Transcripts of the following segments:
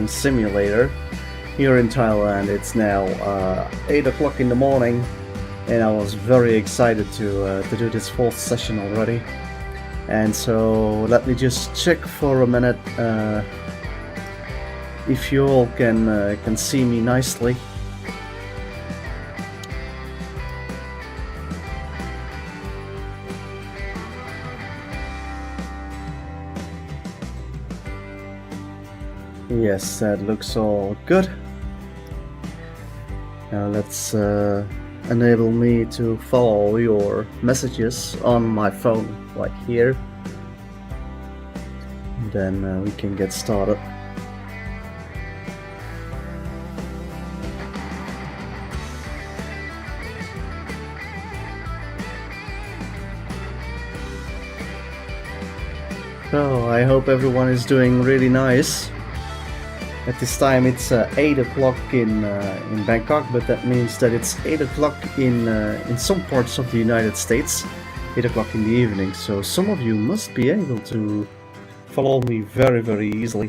Building Simulator here in Thailand. It's now 8 o'clock in the morning, and I was very excited to do this fourth session already. And so let me just check for a minute if you all can see me nicely. Yes, that looks all good. Now let's enable me to follow your messages on my phone, like here. And then we can get started. So I hope everyone is doing really nice. At this time it's 8 o'clock in Bangkok, but that means that it's 8 o'clock in some parts of the United States, 8 o'clock in the evening. So some of you must be able to follow me very easily.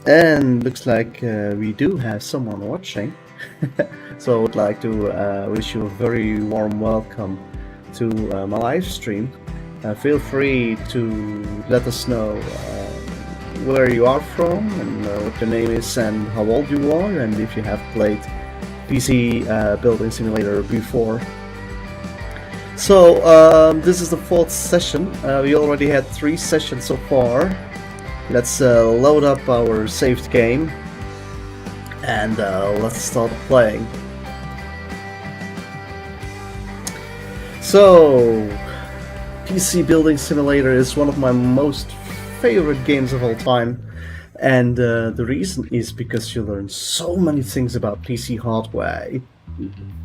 And looks like we do have someone watching. So I would like to wish you a very warm welcome to my live stream. Feel free to let us know where you are from and what your name is and how old you are, and if you have played PC Building Simulator before. So this is the fourth session. We already had 3 sessions so far. Let's load up our saved game and let's start playing. So PC Building Simulator is one of my most favorite games of all time, and the reason is because you learn so many things about PC hardware. It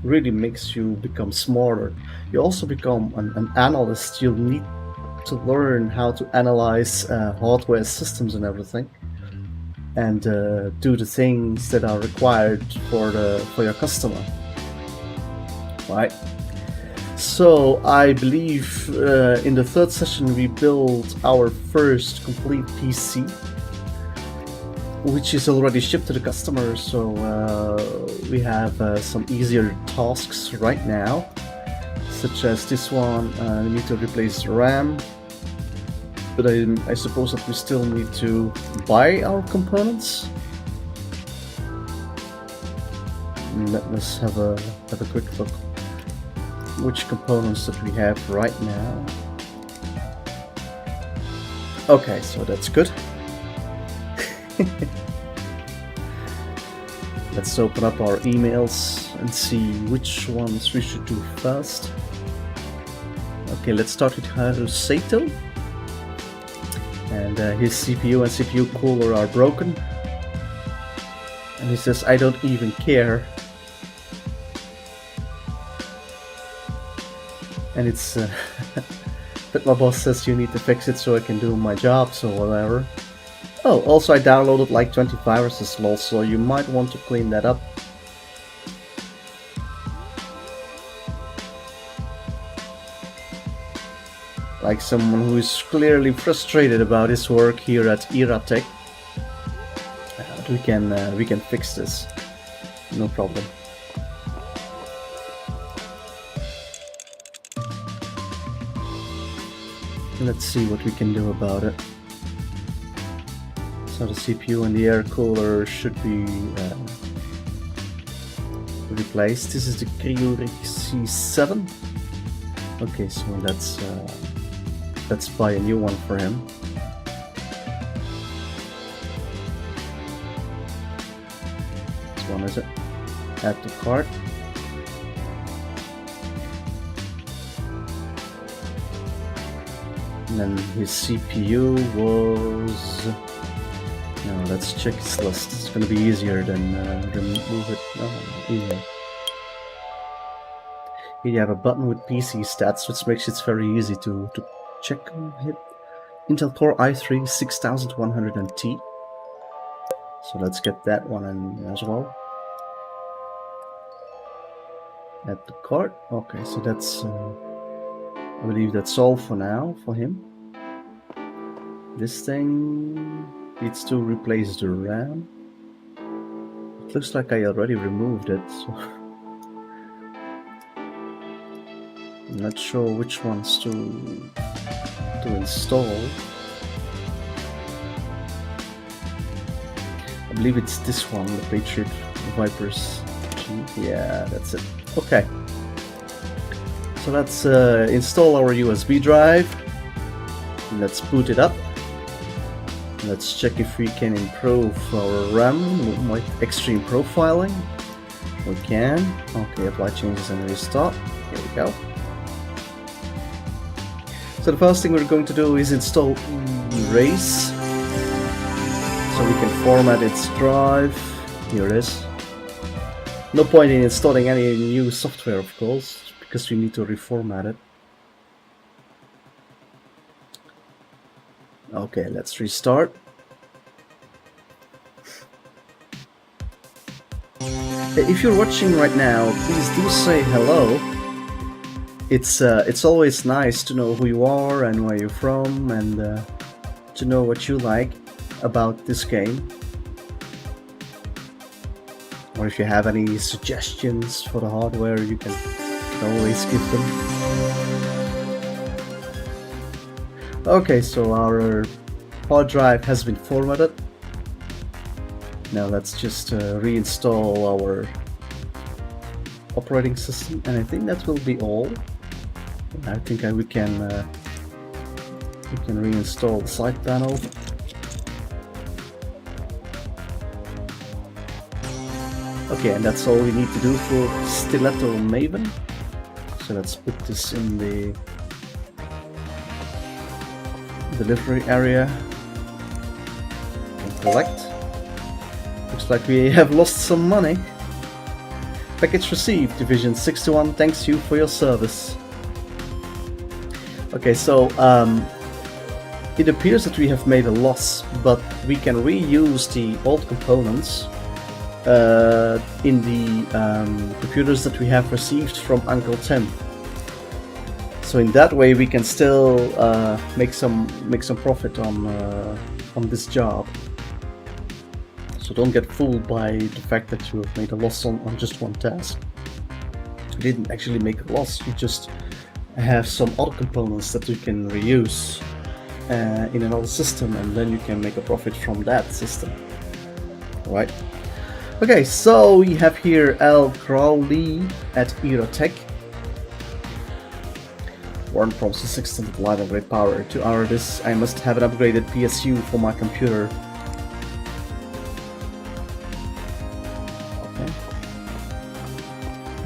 really makes you become smarter. You also become an analyst. You'll need to learn how to analyze hardware systems and everything, and do the things that are required for your customer, right? So I believe in the third session we built our first complete PC, which is already shipped to the customer. So we have some easier tasks right now, such as this one. We need to replace the RAM, but I suppose that we still need to buy our components. Let us have a quick look which components that we have right now. Okay, so that's good. Let's open up our emails and see which ones we should do first. Okay, let's start with Sato. And his CPU and CPU cooler are broken. And he says, I don't even care. And it's but my boss says you need to fix it so I can do my job, so whatever. Oh, also I downloaded like 20 viruses, lol, so you might want to clean that up. Like someone who is clearly frustrated about his work here at Iratech. We can fix this, no problem. Let's see what we can do about it. So the CPU and the air cooler should be replaced. This is the Crowley C7. Okay, so let's buy a new one for him. Which one is it? Add to cart. And then his CPU was... No, let's check his list. It's gonna be easier than remove it. Oh, easier. Here you have a button with PC stats, which makes it very easy to check it. Intel Core i3 6100T. So let's get that one in as well. Add the cart. Okay, so that's I believe that's all for now for him. This thing needs to replace the RAM. It looks like I already removed it, so I'm not sure which ones to install. I believe it's this one, the Patriot Vipers G. Yeah, that's it. Okay. So let's install our USB drive. Let's boot it up. Let's check if we can improve our RAM with extreme profiling. We can. Okay, apply changes and restart. Here we go. So the first thing we're going to do is install Erase. So we can format its drive. Here it is. No point in installing any new software, of course, because we need to reformat it. Okay, let's restart. If you're watching right now, please do say hello. It's always nice to know who you are and where you're from, and to know what you like about this game. Or if you have any suggestions for the hardware, you can always give them. Okay, so our hard drive has been formatted. Now let's just reinstall our operating system, and I think that will be all. I think we can reinstall the side panel. Okay, and that's all we need to do for Stiletto Maven. So let's put this in the delivery area and collect. Looks like we have lost some money. Package received, Division 61, thanks you for your service. Okay, so it appears that we have made a loss, but we can reuse the old components in the computers that we have received from Uncle Tim. So in that way we can still make some profit on this job. So don't get fooled by the fact that you have made a loss on just one task. You didn't actually make a loss, you just have some other components that you can reuse in another system, and then you can make a profit from that system. Right? Okay, so we have here Crowley at Erotech. Warren promises extended life and great power. To hour this, I must have an upgraded PSU for my computer. Okay.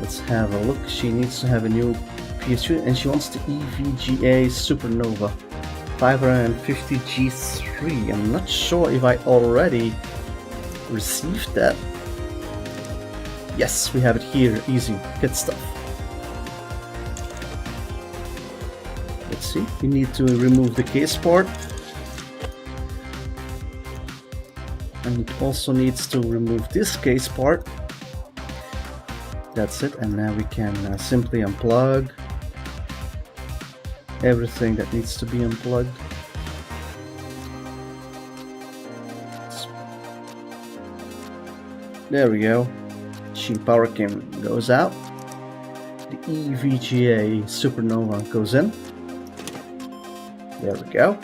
Let's have a look. She needs to have a new PSU, and she wants the EVGA Supernova 550 G3. I'm not sure if I already received that. Yes, we have it here. Easy. Good stuff. Let's see. We need to remove the case part. And it also needs to remove this case part. That's it. And now we can simply unplug everything that needs to be unplugged. There we go. Machine power cam goes out. The EVGA Supernova goes in. There we go.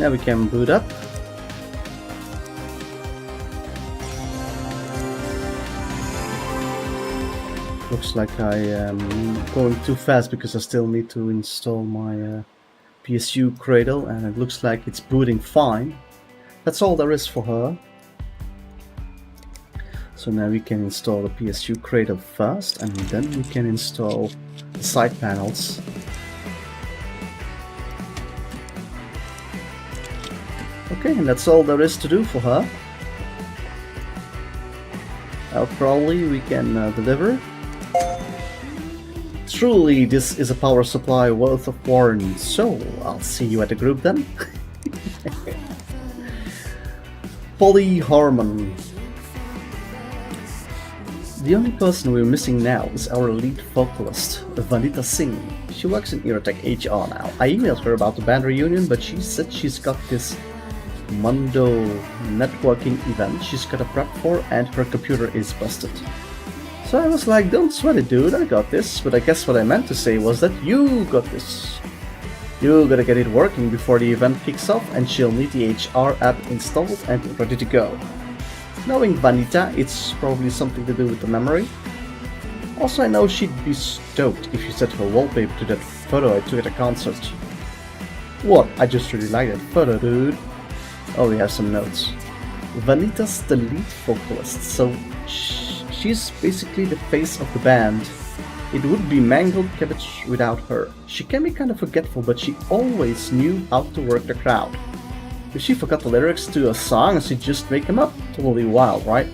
Now we can boot up. Looks like I am going too fast because I still need to install my PSU cradle, and it looks like it's booting fine. That's all there is for her. So now we can install the PSU cradle first, and then we can install the side panels. Okay, and that's all there is to do for her. Crowley we can deliver. Truly, this is a power supply worth of warning, so I'll see you at the group then. Polly Harmon. The only person we're missing now is our lead vocalist, Vanita Singh. She works in Eurotech HR now. I emailed her about the band reunion, but she said she's got this Mundo networking event she's gotta prep for, and her computer is busted. So I was like, don't sweat it, dude, I got this. But I guess what I meant to say was that you got this. You gotta get it working before the event kicks off, and she'll need the HR app installed and ready to go. Knowing Vanita, it's probably something to do with the memory. Also, I know she'd be stoked if you set her wallpaper to that photo I took at a concert. What? I just really like that photo, dude. Oh, we have some notes. Vanita's the lead vocalist, so she's basically the face of the band. It would be mangled cabbage without her. She can be kind of forgetful, but she always knew how to work the crowd. If she forgot the lyrics to a song, she'd just make them up. Totally wild, right?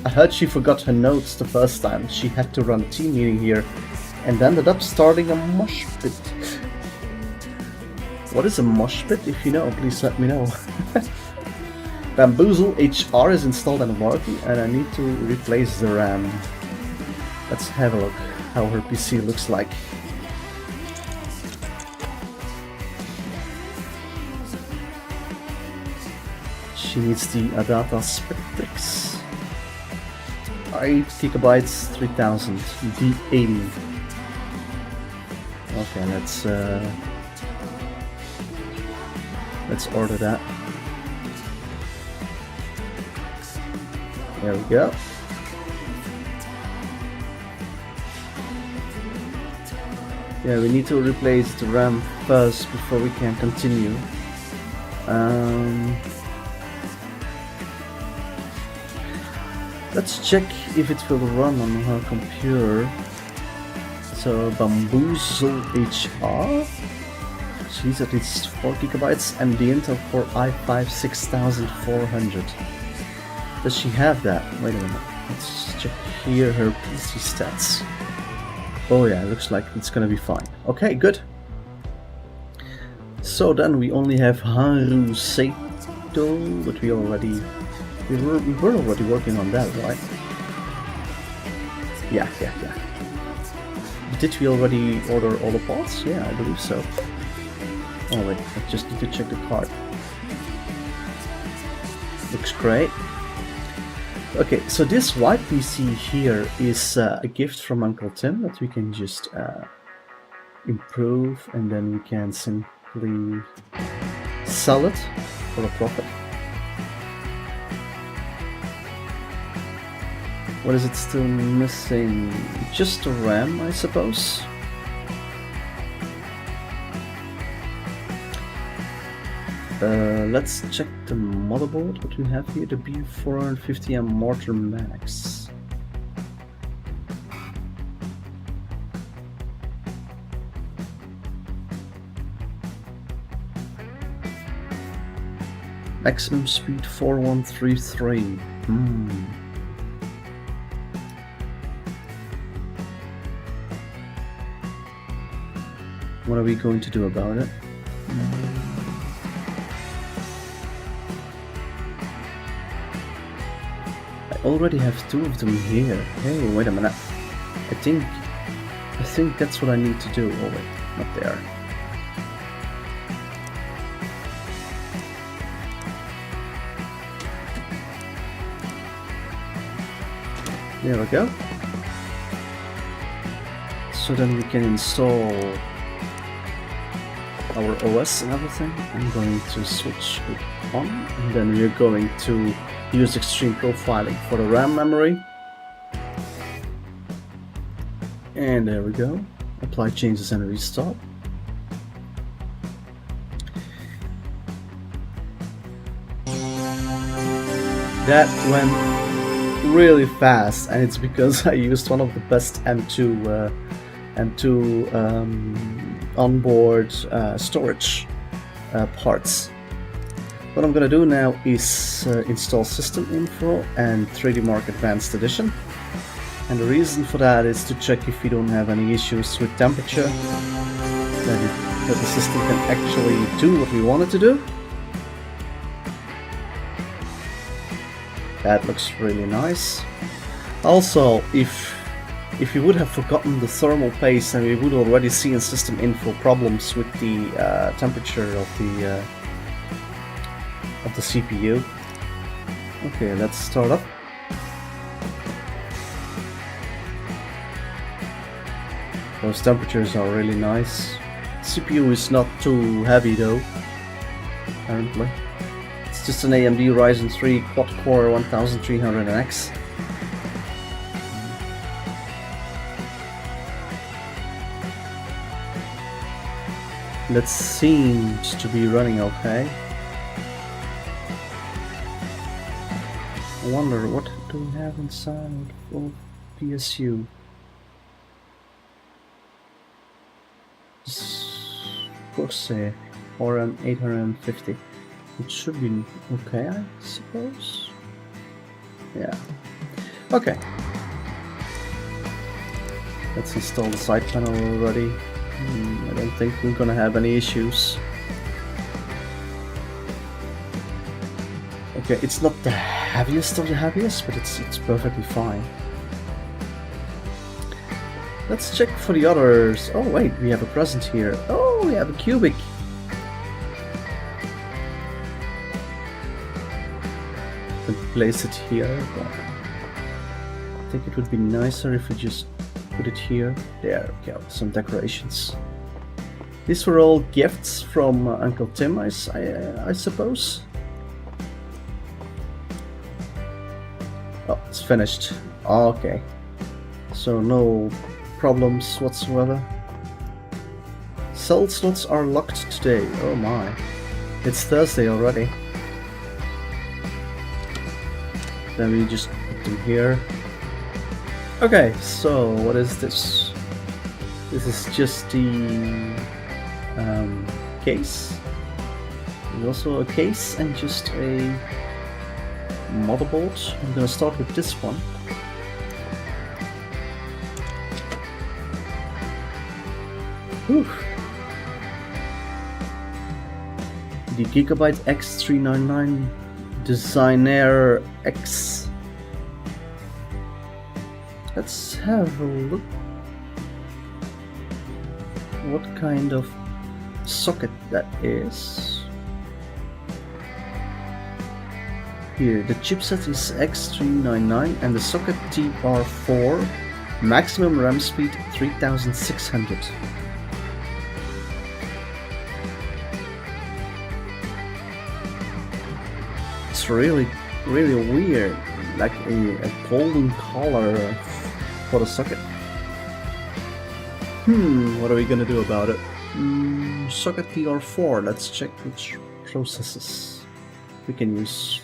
I heard she forgot her notes the first time. She had to run a team meeting here and ended up starting a mosh pit. What is a mosh pit? If you know, please let me know. Bamboozle HR is installed and working, and I need to replace the RAM. Let's have a look how her PC looks like. She needs the Adata Spectrix. 8 gigabytes, 3000 D80. Okay, let's order that. There we go. Yeah, we need to replace the RAM first before we can continue. Let's check if it will run on her computer. So Bamboozle HR. She's at least 4 gigabytes, and the Intel Core i5 6400. Does she have that? Wait a minute. Let's check here her PC stats. Oh yeah, it looks like it's gonna be fine. Okay, good. So then we only have Haru Sato, but we were already working on that, right? Yeah. Did we already order all the parts? Yeah, I believe so. Oh wait, I just need to check the card. Looks great. Okay, so this white PC here is a gift from Uncle Tim that we can just improve, and then we can simply sell it for a profit. What is it still missing? Just a RAM, I suppose. Let's check the motherboard. What we have here, the B450M Mortar Max. Maximum speed 4133. What are we going to do about it? I already have 2 of them here. Hey, wait a minute. I think that's what I need to do. Oh wait, not there. There we go. So then we can install our OS and everything. I'm going to switch it on, and then we're going to use extreme profiling for the RAM memory. And there we go. Apply changes and restart. That went really fast, and it's because I used one of the best M2 onboard storage parts. What I'm gonna do now is install System Info and 3D Mark Advanced Edition. And the reason for that is to check if we don't have any issues with temperature, that the system can actually do what we want it to do. That looks really nice. Also, if If we would have forgotten the thermal paste, then we would already see in system info problems with the temperature of the CPU. Okay, let's start up. Those temperatures are really nice. CPU is not too heavy though, apparently. It's just an AMD Ryzen 3 quad-core 1300X. That seems to be running okay. I wonder what do we have inside of PSU. Corsair or an 850. It should be okay, I suppose. Yeah. Okay. Let's install the side panel already. I don't think we're gonna have any issues. Okay, it's not the heaviest of the heaviest, but it's perfectly fine. Let's check for the others. Oh wait, we have a present here. Oh, we have a cubic. Can place it here. I think it would be nicer if we just put it here. There we go, some decorations. These were all gifts from Uncle Tim, I suppose. Oh, it's finished. Okay. So no problems whatsoever. Cell slots are locked today. Oh my. It's Thursday already. Then we just put them here. Okay, so what is this? This is just the case. There's also a case and just a motherboard. I'm gonna start with this one. Whew. The Gigabyte X399 Designer X. Let's have a look. What kind of socket that is. Here, the chipset is X399 and the socket TR4. Maximum RAM speed 3600. It's really weird, like a golden color for the socket. What are we gonna do about it? Socket TR4, let's check which processes we can use.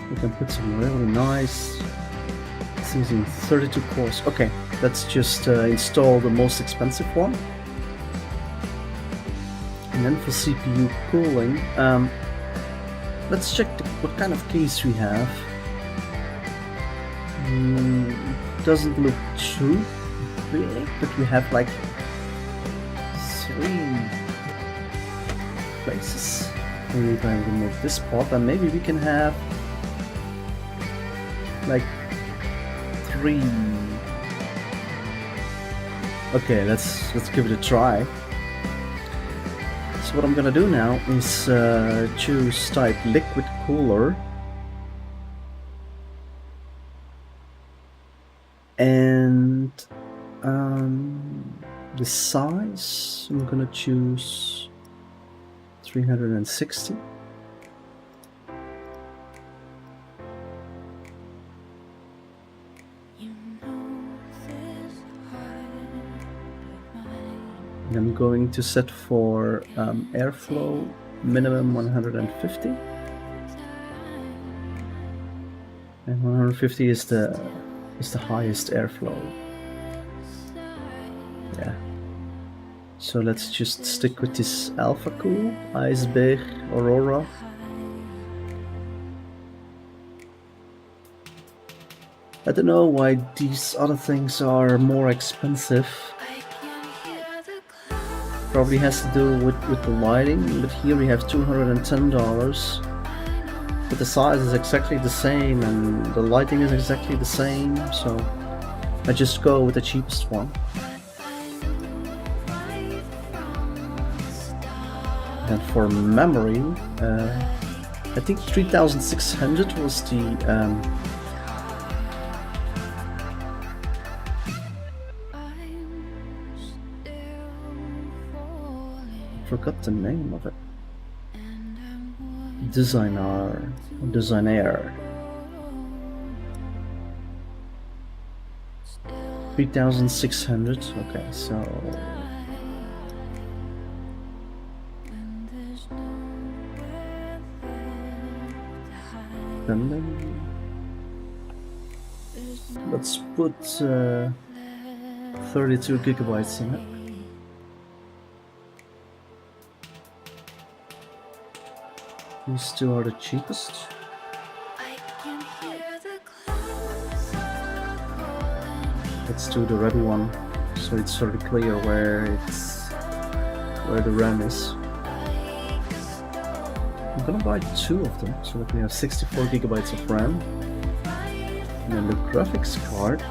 We can put some really nice. It's using 32 cores. Okay, let's just install the most expensive one. And then for CPU cooling, let's check what kind of case we have. Doesn't look too big, but we have like 3 places. Maybe if I remove this part, then maybe we can have like 3. Okay, let's give it a try. So what I'm gonna do now is choose type liquid cooler, and the size I'm gonna choose 360. And I'm going to set for airflow minimum 150, and 150 is the highest airflow. Yeah. So let's just stick with this Alpha Cool, Iceberg, Aurora. I don't know why these other things are more expensive. Probably has to do with the lighting, but here we have $210. But the size is exactly the same and the lighting is exactly the same, so I just go with the cheapest one. And for memory, I think 3600 was the forgot the name of it. Designer. 3600. Okay, so then let's put 32 gigabytes in it. These two are the cheapest. Let's do the red one, so it's sort of clear where the RAM is. I'm gonna buy two of them, so that we have 64 gigabytes of RAM. And then the graphics card.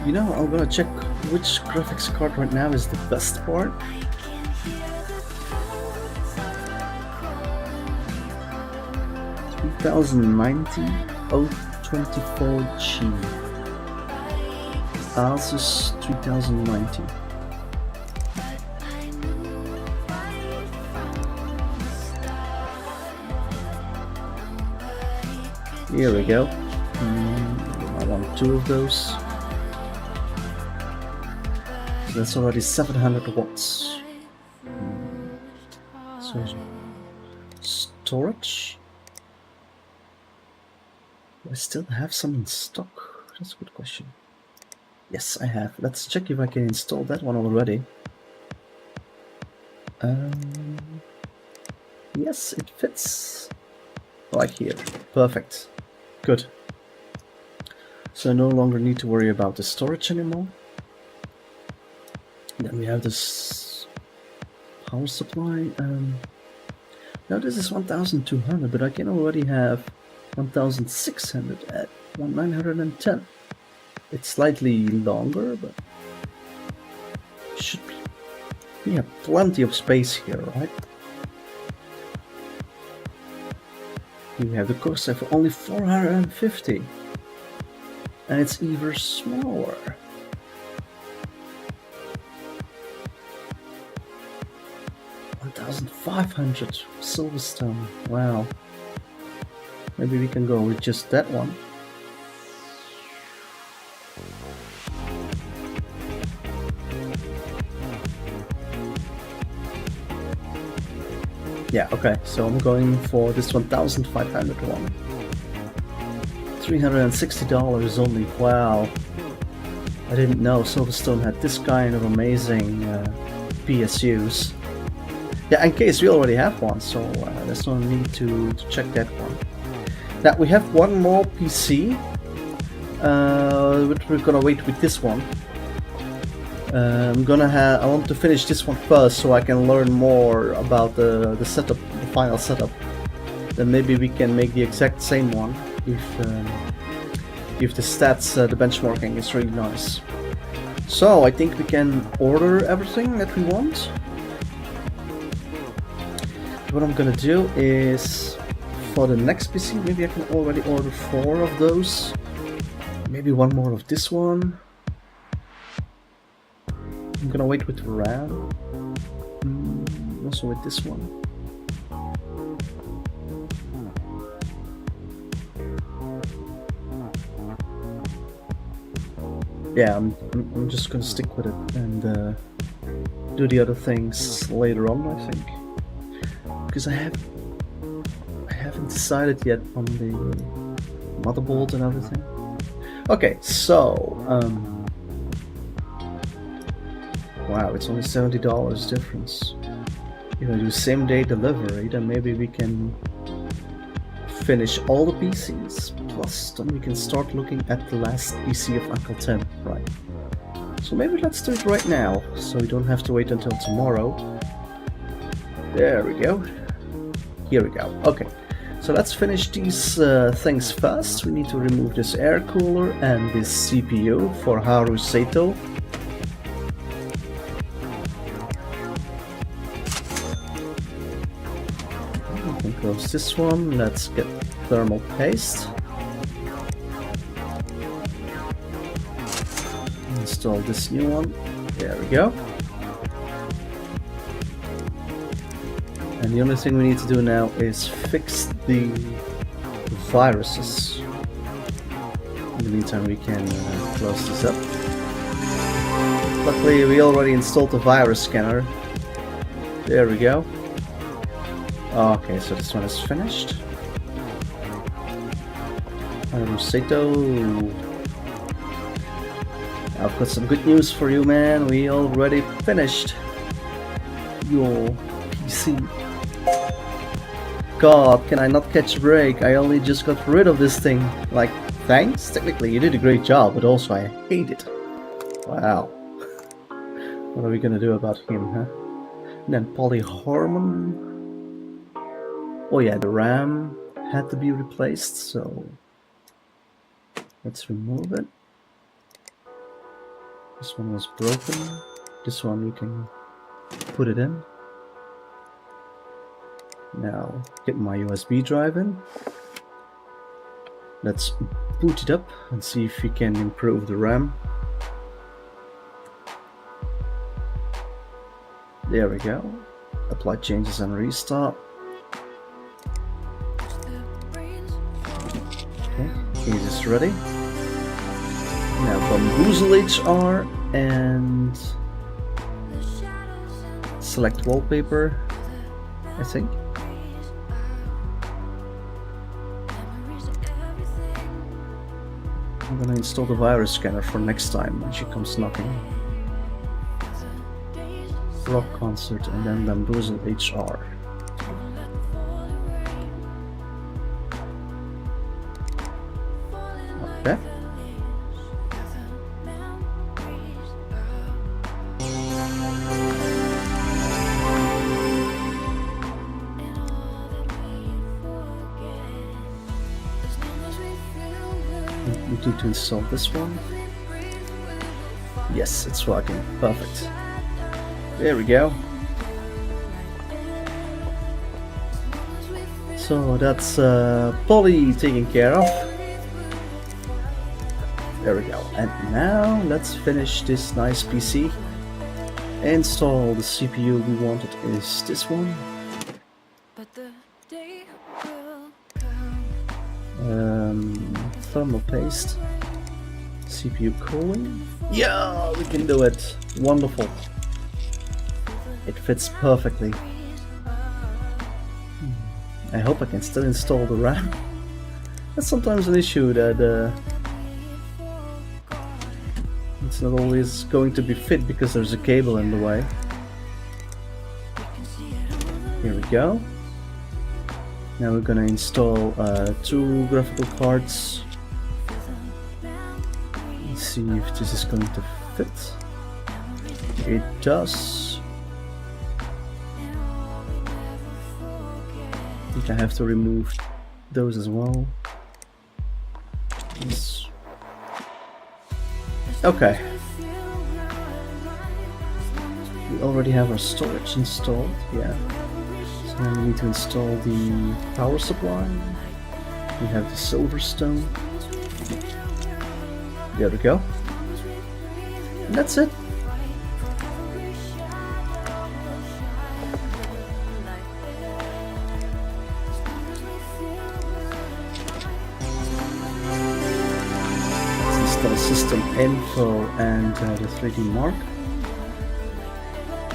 You know, I'm gonna check which graphics card right now is the best part. $2090 024G. Asus 3090. Here we go. I want two of those. So that's already 700 watts. So storage. Do I still have some in stock? That's a good question. Yes, I have. Let's check if I can install that one already. Yes, it fits. Right here. Perfect. Good. So I no longer need to worry about the storage anymore. Then we have this power supply. Now this is 1200, but I can already have 1600 at 1910. It's slightly longer, but should be. We have plenty of space here, right? We have the Corsair for only 450, and it's even smaller. $1,500 Silverstone. Wow. Maybe we can go with just that one. Yeah, okay, so I'm going for this 1,500 one. $360 only, wow. I didn't know Silverstone had this kind of amazing PSUs. Yeah, in case we already have one, so there's no need to check that one. Now we have one more PC, but we're gonna wait with this one. I want to finish this one first so I can learn more about the setup, the final setup. Then maybe we can make the exact same one if the stats, the benchmarking is really nice. So I think we can order everything that we want. What I'm gonna do is, for the next PC, maybe I can already order 4 of those. Maybe one more of this one. I'm gonna wait with the RAM. Also with this one. Yeah, I'm just gonna stick with it and do the other things later on, I think. Because I haven't decided yet on the motherboard and everything. Okay, so wow, it's only $70 difference. If I do same day delivery, then maybe we can finish all the PCs, plus then we can start looking at the last PC of Uncle Tim, right? So maybe let's do it right now, so we don't have to wait until tomorrow. There we go. Here we go. Okay, so let's finish these things first. We need to remove this air cooler and this CPU for Haru Sato. We can close this one. Let's get thermal paste. Install this new one. There we go. And the only thing we need to do now is fix the viruses. In the meantime, we can close this up. Luckily, we already installed the virus scanner. There we go. Okay, so this one is finished. Sato. I've got some good news for you, man. We already finished your PC. God, can I not catch a break? I only just got rid of this thing. Like, thanks? Technically, you did a great job, but also I hate it. Wow. What are we gonna do about him, huh? And then polyhormone. Oh yeah, the RAM had to be replaced, so let's remove it. This one was broken. This one we can put it in. Now get my USB drive in. Let's boot it up and see if we can improve the RAM. There we go. Apply changes and restart. Okay, it is ready. Now bamboozle HR and select wallpaper, I think. I'm gonna install the virus scanner for next time when she comes knocking. Rock concert and then bamboozle HR. Okay. We need to install this one. Yes, it's working. Perfect. There we go. So that's Polly taken care of. There we go. And now let's finish this nice PC. Install the CPU we wanted is this one. Thermal paste. CPU cooling. Yeah, we can do it. Wonderful. It fits perfectly. I hope I can still install the RAM. That's sometimes an issue that it's not always going to be fit because there's a cable in the way. Here we go. Now we're gonna install 2 graphical cards. Let's see if this is going to fit. It does. I think I have to remove those as well. Yes. Okay. We already have our storage installed, yeah. So now we need to install the power supply. We have the Silverstone. There we go. And that's it. Let's install system info and the 3D mark.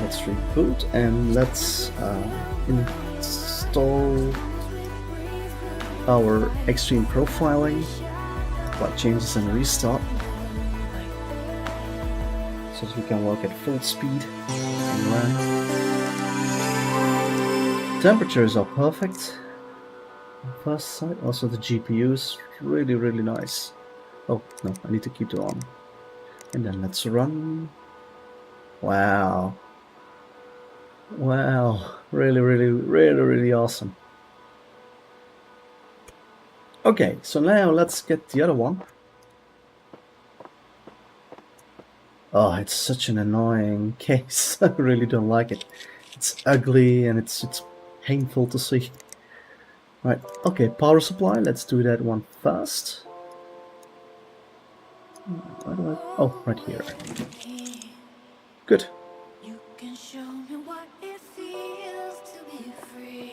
Let's reboot and let's install our extreme profiling, apply changes and restart, so that we can work at full speed and run. Temperatures are perfect. fast side. Also the GPU is really, really nice. Oh, no, I need to keep it on. And then let's run. Wow. Wow. Really, really, really, really awesome. Okay, so now let's get the other one. Oh, it's such an annoying case. I really don't like it. It's ugly and it's painful to see. Right, okay, power supply. Let's do that one first. Where do I... Oh, right here. Good.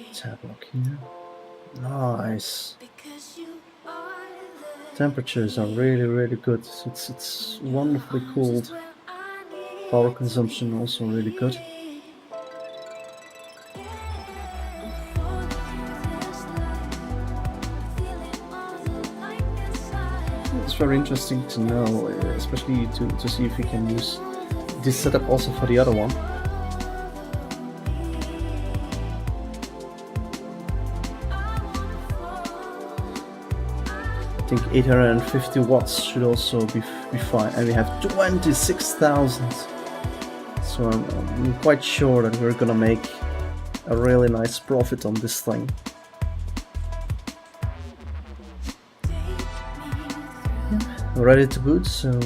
Let's have a look here. Nice. Temperatures are really, really good. It's wonderfully cooled. Power consumption also really good. It's very interesting to know, especially to see if we can use this setup also for the other one. I think 850 watts should also be fine, and we have 26,000. So I'm quite sure that we're gonna make a really nice profit on this thing. We're ready to boot, so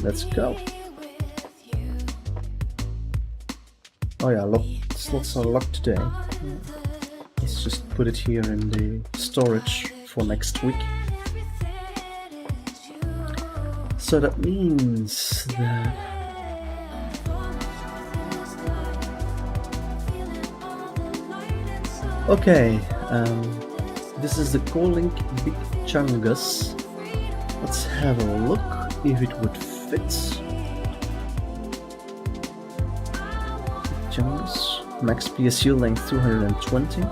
let's go. Oh yeah, slots are locked today. Let's just put it here in the storage for next week. So that means that okay, this is the Core-Link Big Chungus. Let's have a look if it would fit. Chungus, max PSU length 220.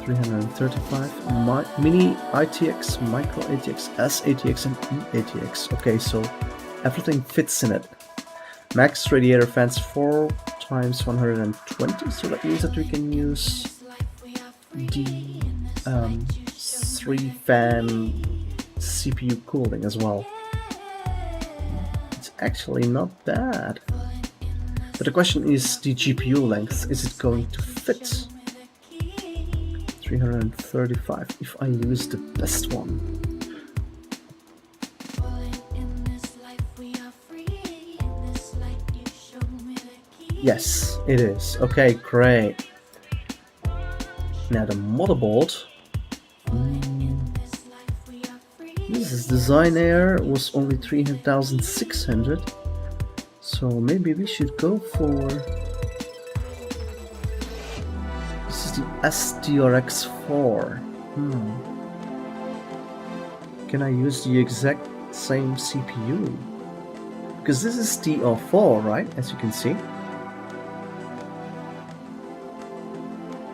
335, mini ITX, micro ATX, S ATX and E ATX. Okay, so everything fits in it. Max radiator fans 4 times 120, so that means that we can use the 3-fan CPU cooling as well. It's actually not bad. But the question is the GPU length, is it going to fit? 335 if I use the best one. Yes, it is. Okay, great. Now the motherboard. This design air was only 300,600. So maybe we should go for the STRX4. Can I use the exact same CPU? Because this is TR4, right? As you can see.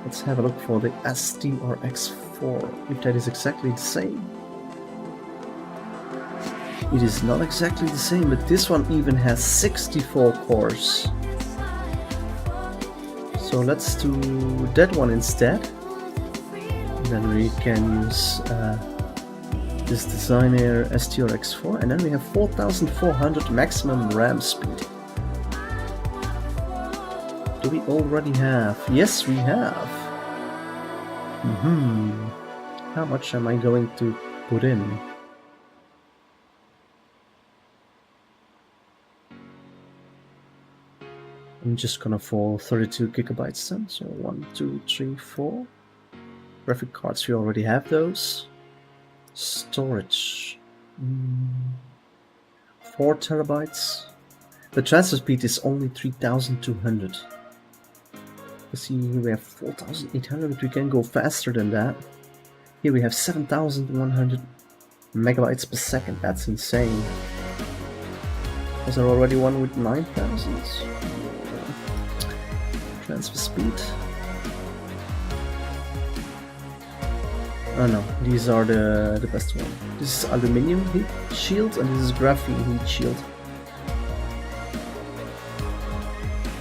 Let's have a look for the STRX4, if that is exactly the same. It is not exactly the same, but this one even has 64 cores. So let's do that one instead. And then we can use this Designair STRX4, and then we have 4400 maximum RAM speed. Do we already have? Yes, we have. How much am I going to put in? I'm just gonna for 32 gigabytes then, so 1, 2, 3, 4. Graphic cards, we already have those. Storage, 4 terabytes. The transfer speed is only 3200. You see, here we have 4800, but we can go faster than that. Here we have 7100 megabytes per second. That's insane. Was there already one with 9000? Transfer speed. Oh no, these are the best one. This is aluminium heat shield and this is graphene heat shield.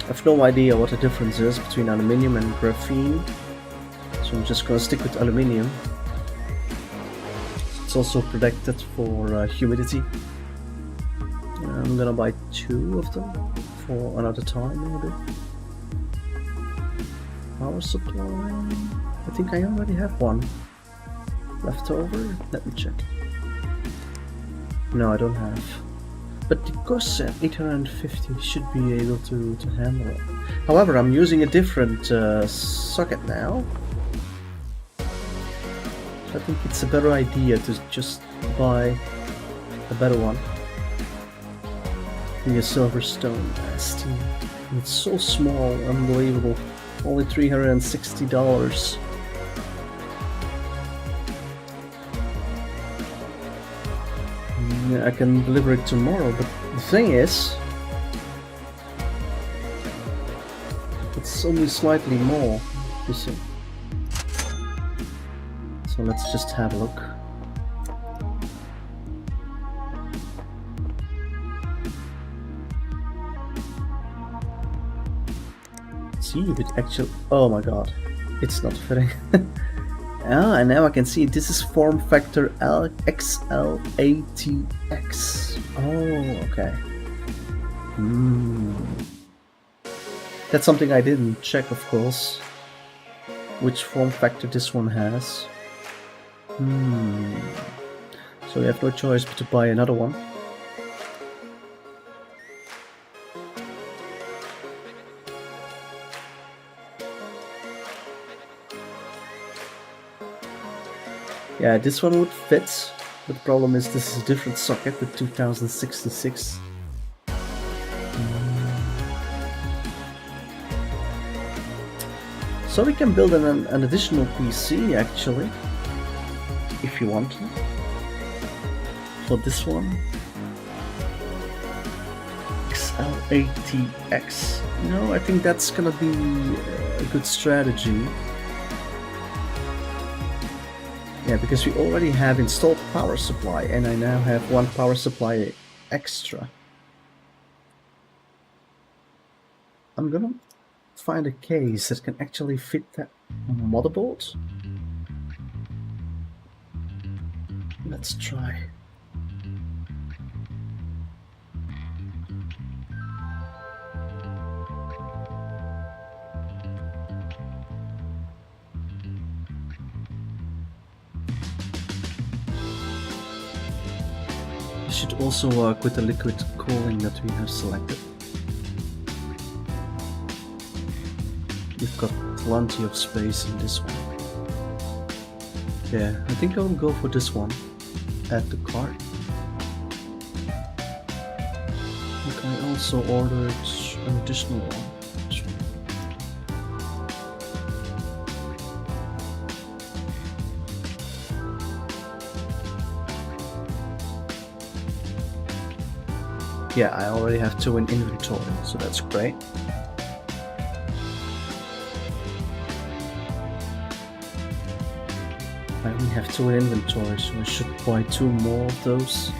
I have no idea what the difference is between aluminium and graphene. So I'm just gonna stick with aluminium. It's also protected for humidity. I'm gonna buy 2 of them for another time maybe. Power supply. I think I already have one left over. Let me check. No, I don't have. But the Corsair 850 should be able to handle it. However, I'm using a different socket now. I think it's a better idea to just buy a better one. The Silverstone ST. It's so small, unbelievable. Only $360. I can deliver it tomorrow, but the thing is, it's only slightly more, you see. So let's just have a look. See if it actually... Oh my god, it's not fitting. Ah, and now I can see this is form factor XL80X. Oh, okay. That's something I didn't check, of course. Which form factor this one has. So we have no choice but to buy another one. Yeah, this one would fit, but the problem is this is a different socket with 2066. So we can build an additional PC actually, if you want to, for this one. XL80X. No, I think that's gonna be a good strategy. Yeah, because we already have installed power supply and I now have one power supply extra. I'm gonna find a case that can actually fit that motherboard. Let's try. Should also work with the liquid cooling that we have selected. We've got plenty of space in this one. Yeah, I think I'll go for this one. Add the cart. Okay, I also ordered an additional one. Yeah, I already have 2 in inventory, so that's great. I only have 2 in inventory, so I should buy 2 more of those.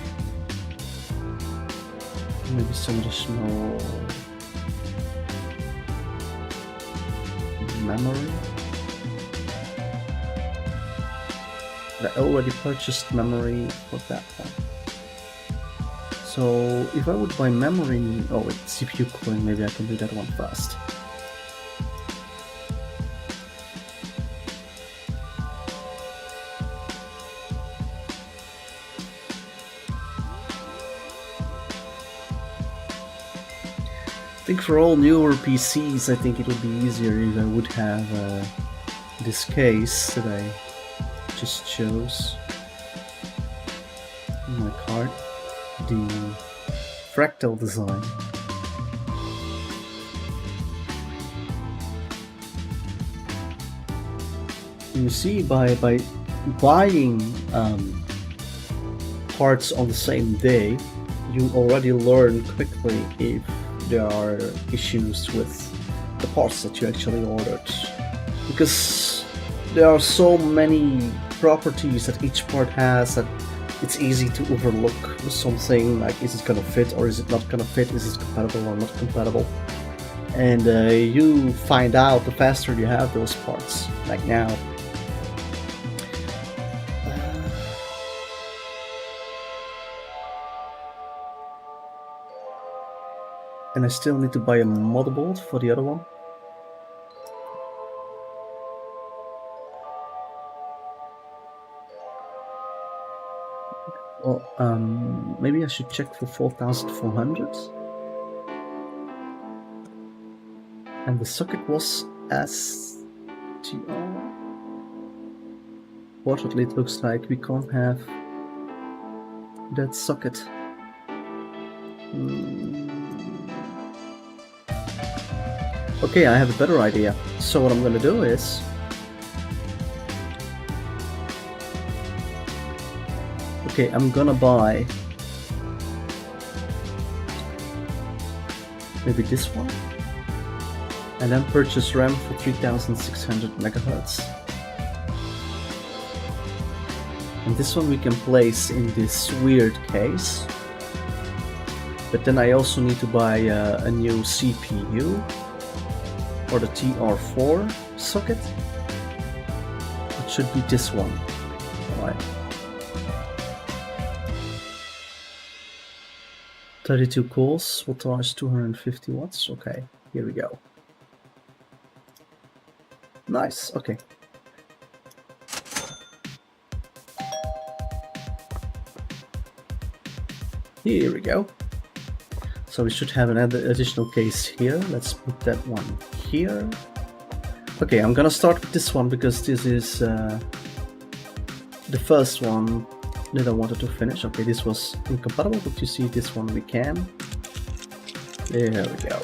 Maybe some additional memory. But I already purchased memory for that one. So if I would buy memory, oh wait, CPU cooling, maybe I can do that one first. I think for all newer PCs, I think it would be easier if I would have this case that I just chose in my cart. The fractal design. You see, by buying parts on the same day, you already learn quickly if there are issues with the parts that you actually ordered, because there are so many properties that each part has that it's easy to overlook something, like is it gonna fit or is it not gonna fit, is it compatible or not compatible. And you find out the faster you have those parts. Like now, And I still need to buy a motherboard for the other one. Well, maybe I should check for 4,400. And the socket was STR. Fortunately, it looks like we can't have that socket. Okay, I have a better idea. So what I'm gonna do is... Okay, I'm gonna buy... maybe this one? And then purchase RAM for 3600 megahertz. And this one we can place in this weird case. But then I also need to buy a new CPU for the TR4 socket. It should be this one. Alright. 32 cores, wattage 250 watts. Okay, here we go. Nice, okay. Here we go. So we should have another additional case here. Let's put that one here. Okay, I'm gonna start with this one because this is the first one that I wanted to finish. Okay, this was incompatible, but you see this one we can. There we go.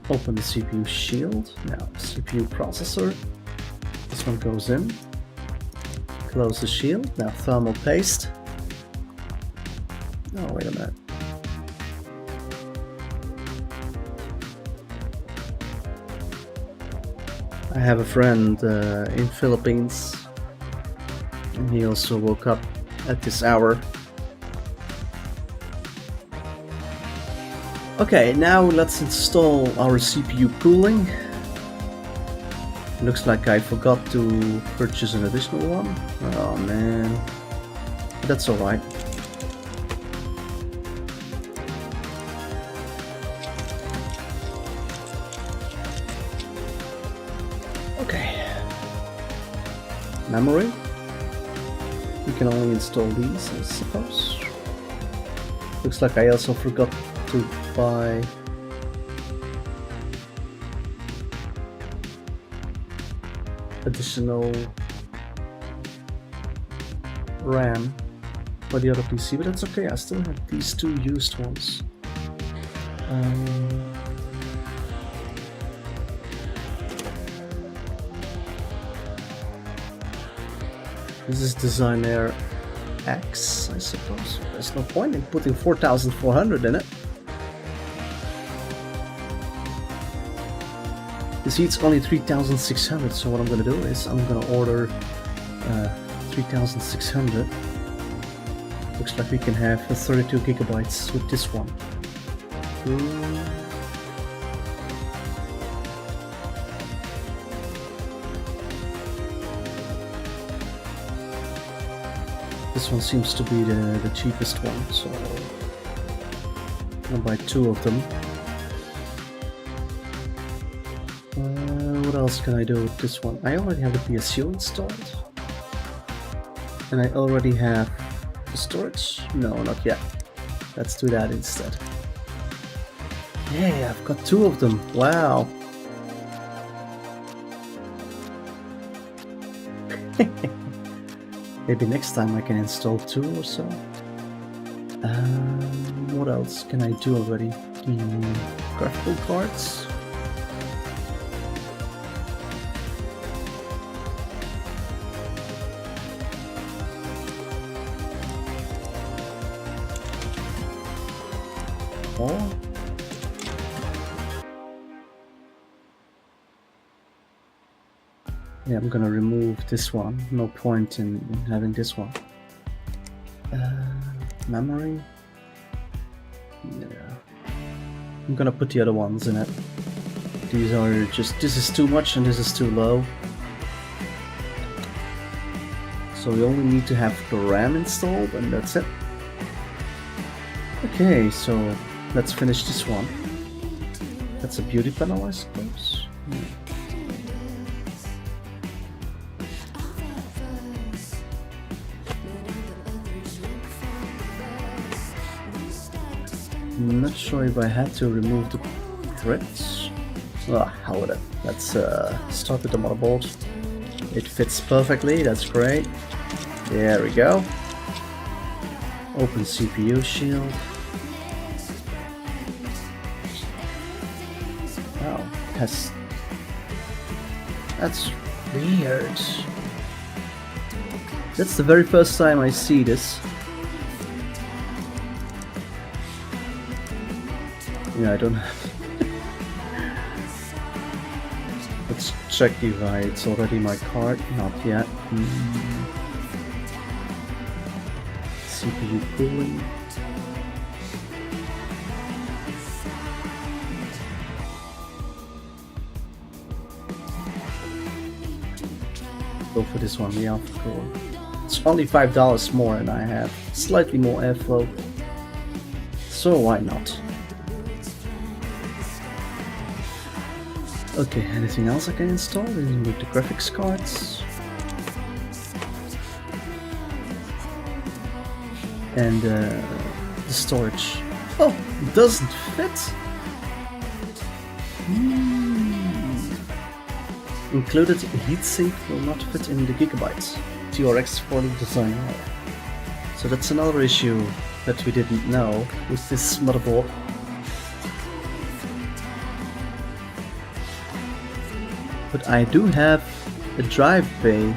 Open the CPU shield. Now, CPU processor. This one goes in. Close the shield. Now, thermal paste. Oh, wait a minute. I have a friend in Philippines, and he also woke up at this hour. Okay, now let's install our CPU cooling. Looks like I forgot to purchase an additional one. Oh man, that's alright. Okay, memory. We can only install these, I suppose. Looks like I also forgot to buy additional RAM for the other PC, but that's okay. I still have these two used ones. This is Designer X, I suppose. There's no point in putting 4,400 in it. You see, it's only 3,600, so what I'm gonna do is I'm gonna order 3,600. Looks like we can have 32 gigabytes with this one. This one seems to be the cheapest one, so I'll buy two of them. What else can I do with this one? I already have the PSU installed. And I already have the storage? No, not yet. Let's do that instead. Yeah, I've got two of them. Wow. Maybe next time I can install two or so. What else can I do already? Graphical cards. Oh. Yeah, I'm gonna remove this one. No point in having this one. Memory. Yeah. I'm gonna put the other ones in it. These are just, this is too much and this is too low. So we only need to have the RAM installed and that's it. Okay, so let's finish this one. That's a beauty panel, I suppose. I'm not sure if I had to remove the grids. Ah, hell with it. Let's start with the motherboard. It fits perfectly, that's great. There we go. Open CPU shield. Wow, that's weird. That's the very first time I see this. Yeah, I don't have. Let's check if it's already my card. Not yet. CPU cooling. Go for this one, the Alpha Core. It's only $5 more and I have slightly more airflow. So why not? Okay, anything else I can install? Remove the graphics cards. And the storage. Oh, it doesn't fit. Included heatsink will not fit in the gigabytes. TRX 40 design. So that's another issue that we didn't know with this motherboard. But I do have a drive bay.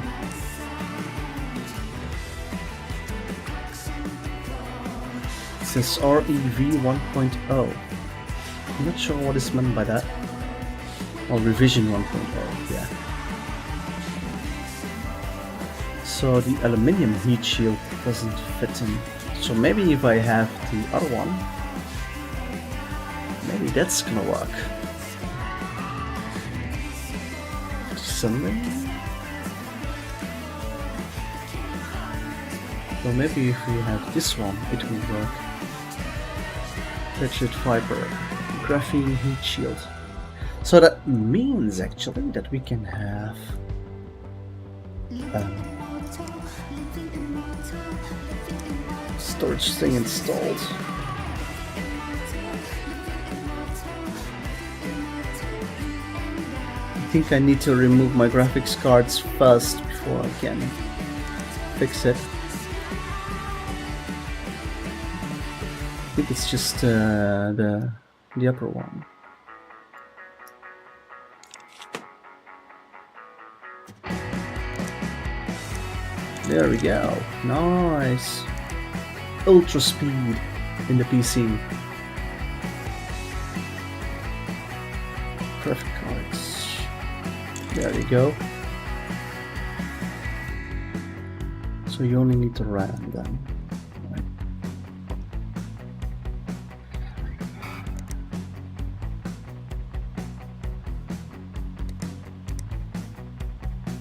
It says REV 1.0. I'm not sure what is meant by that. Or revision 1.0, yeah. So the aluminium heat shield doesn't fit in. So maybe if I have the other one, maybe that's gonna work. Something? Well, maybe if we have this one, it will work. Rigid fiber, graphene heat shield. So that means actually that we can have storage thing installed. I think I need to remove my graphics cards first before I can fix it. I think it's just the upper one. There we go. Nice. Ultra speed in the PC. Graphic cards. There you go. So you only need the RAM then. Right.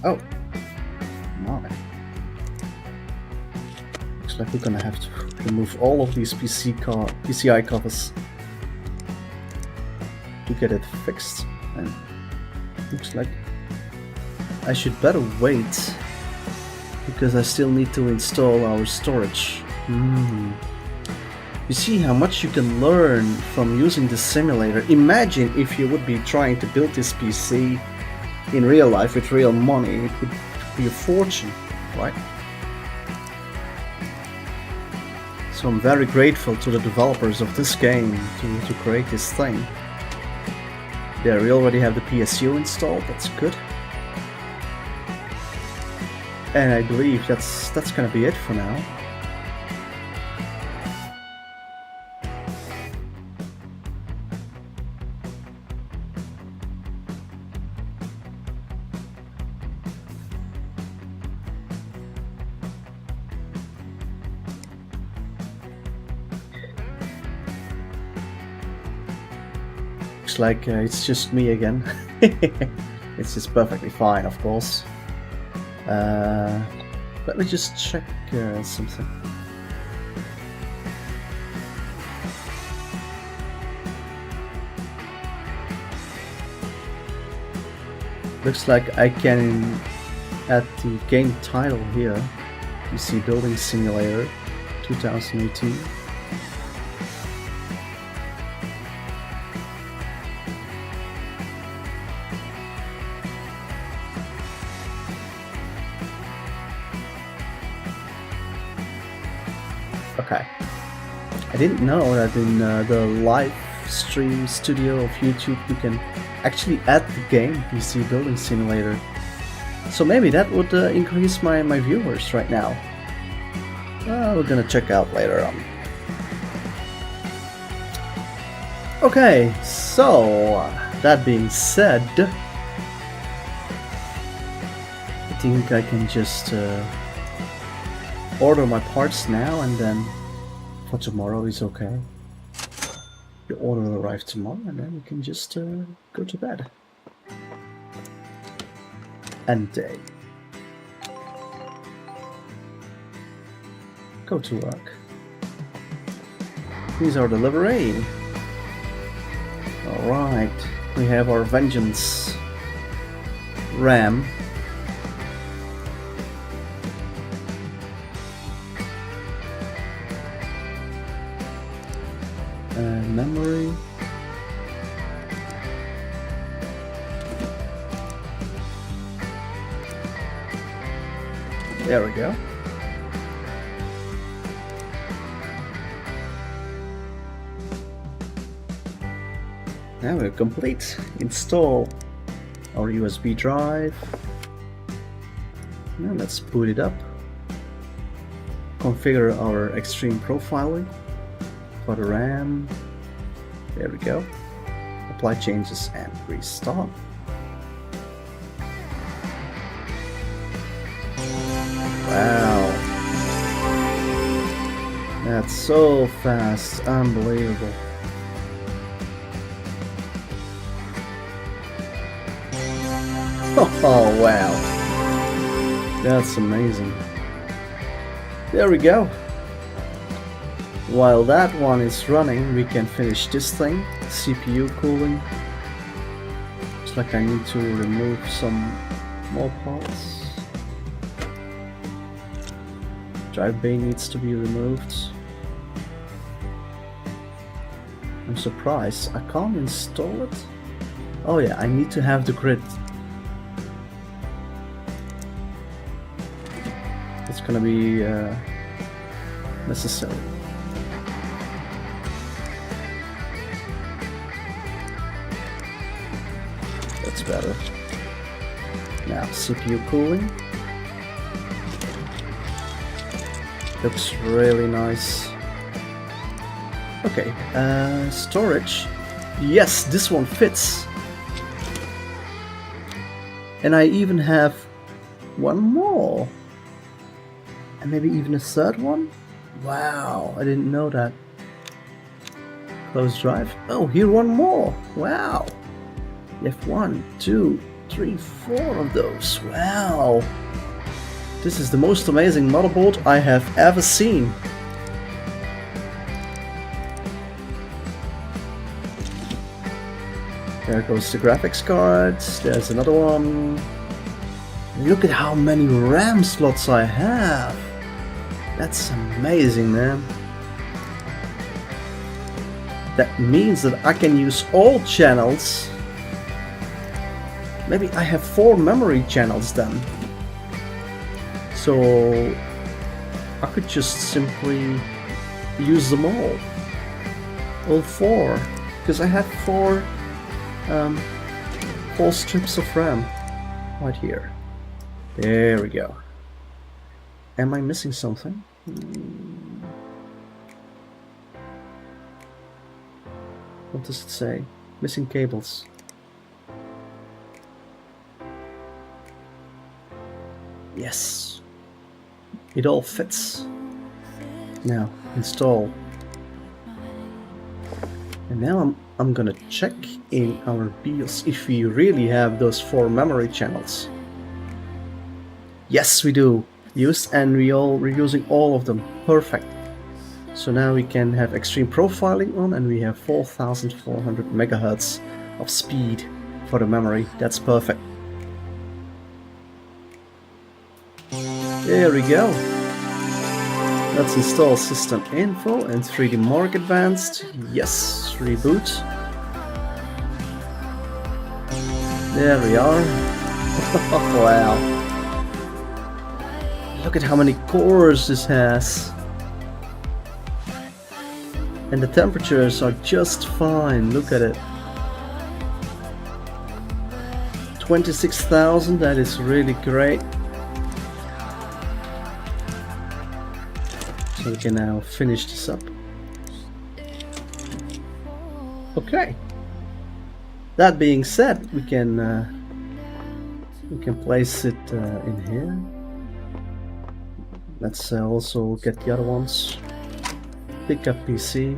Oh. My. Looks like we're gonna have to remove all of these PCI covers to get it fixed. And looks like I should better wait because I still need to install our storage. You see how much you can learn from using the simulator. Imagine if you would be trying to build this PC in real life with real money. It would be a fortune, right? So I'm very grateful to the developers of this game to create this thing. There, we already have the PSU installed, that's good. And I believe that's gonna be it for now. Looks like it's just me again. It's just perfectly fine, of course. Let me just check something. Looks like I can add the game title here. PC Building Simulator 2018. Okay. I didn't know that in the live stream studio of YouTube you can actually add the game PC Building Simulator. So maybe that would increase my viewers right now. We're gonna check out later on. Okay, so that being said, I think I can just order my parts now, and then for tomorrow is okay. The order will arrive tomorrow, and then we can just go to bed. End day. Go to work. These are delivering. Alright, we have our Vengeance RAM. Memory. There we go. Now we're complete. Install our USB drive. Now let's boot it up. Configure our extreme profiling for the RAM. There we go. Apply changes and restart. Wow. That's so fast. Unbelievable. Oh wow. That's amazing. There we go. While that one is running, we can finish this thing. CPU cooling. Looks like I need to remove some more parts. Drive bay needs to be removed. I'm surprised I can't install it. Oh yeah, I need to have the grid. It's gonna be necessary. That's better. Now CPU cooling. Looks really nice. Okay, storage. Yes, this one fits. And I even have one more. And maybe even a third one? Wow, I didn't know that. Close drive. Oh, here one more. Wow. You have 1, 2, 3, 4 of those. Wow. This is the most amazing motherboard I have ever seen. There goes the graphics cards. There's another one. Look at how many RAM slots I have. That's amazing, man. That means that I can use all channels. Maybe I have 4 memory channels then. So I could just simply use them all 4, because I have 4 strips of RAM right here. There we go. Am I missing something? What does it say? Missing cables. Yes. It all fits. Now, install. And now I'm gonna check in our BIOS if we really have those 4 memory channels. Yes, we do. And we're using all of them. Perfect. So now we can have extreme profiling on, and we have 4400 megahertz of speed for the memory. That's perfect. There we go. Let's install system info and 3D Mark Advanced. Yes, reboot. There we are. Wow. Look at how many cores this has. And the temperatures are just fine. Look at it. 26,000, that is really great. So we can now finish this up. Okay. That being said, we can place it in here. Let's also get the other ones. Pick up PC.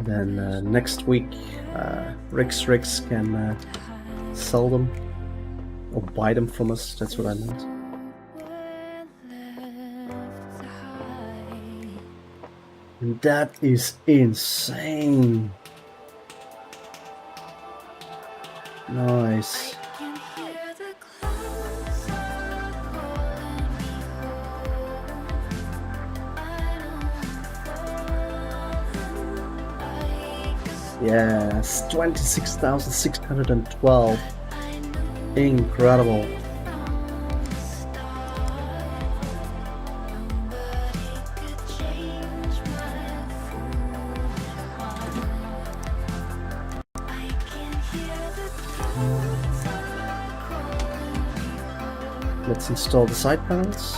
Then next week, Rick's can sell them or buy them from us. That's what I meant. And that is insane. Nice. Yes, 26,612. Incredible. Let's install the side panels.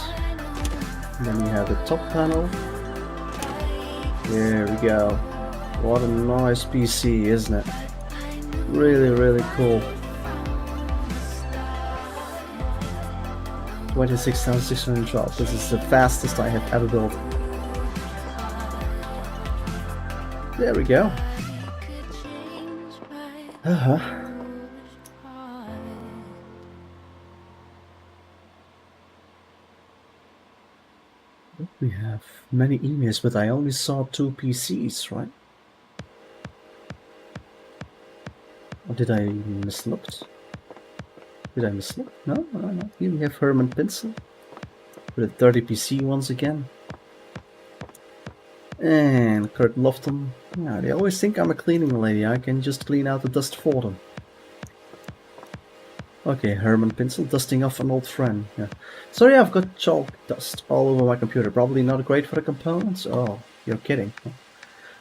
And then we have the top panel. There we go. What a nice PC, isn't it? Really, really cool. 26,612. This is the fastest I have ever built. There we go. We have many emails, but I only saw 2 PCs, right? Or did I mislook? Did I mislook? No. Here we have Herman Pinsel with a 30 PC once again. And Kurt Lofton. Yeah, they always think I'm a cleaning lady. I can just clean out the dust for them. Okay, Herman Pinsel, dusting off an old friend. Yeah. Sorry, I've got chalk dust all over my computer. Probably not great for the components. Oh, you're kidding.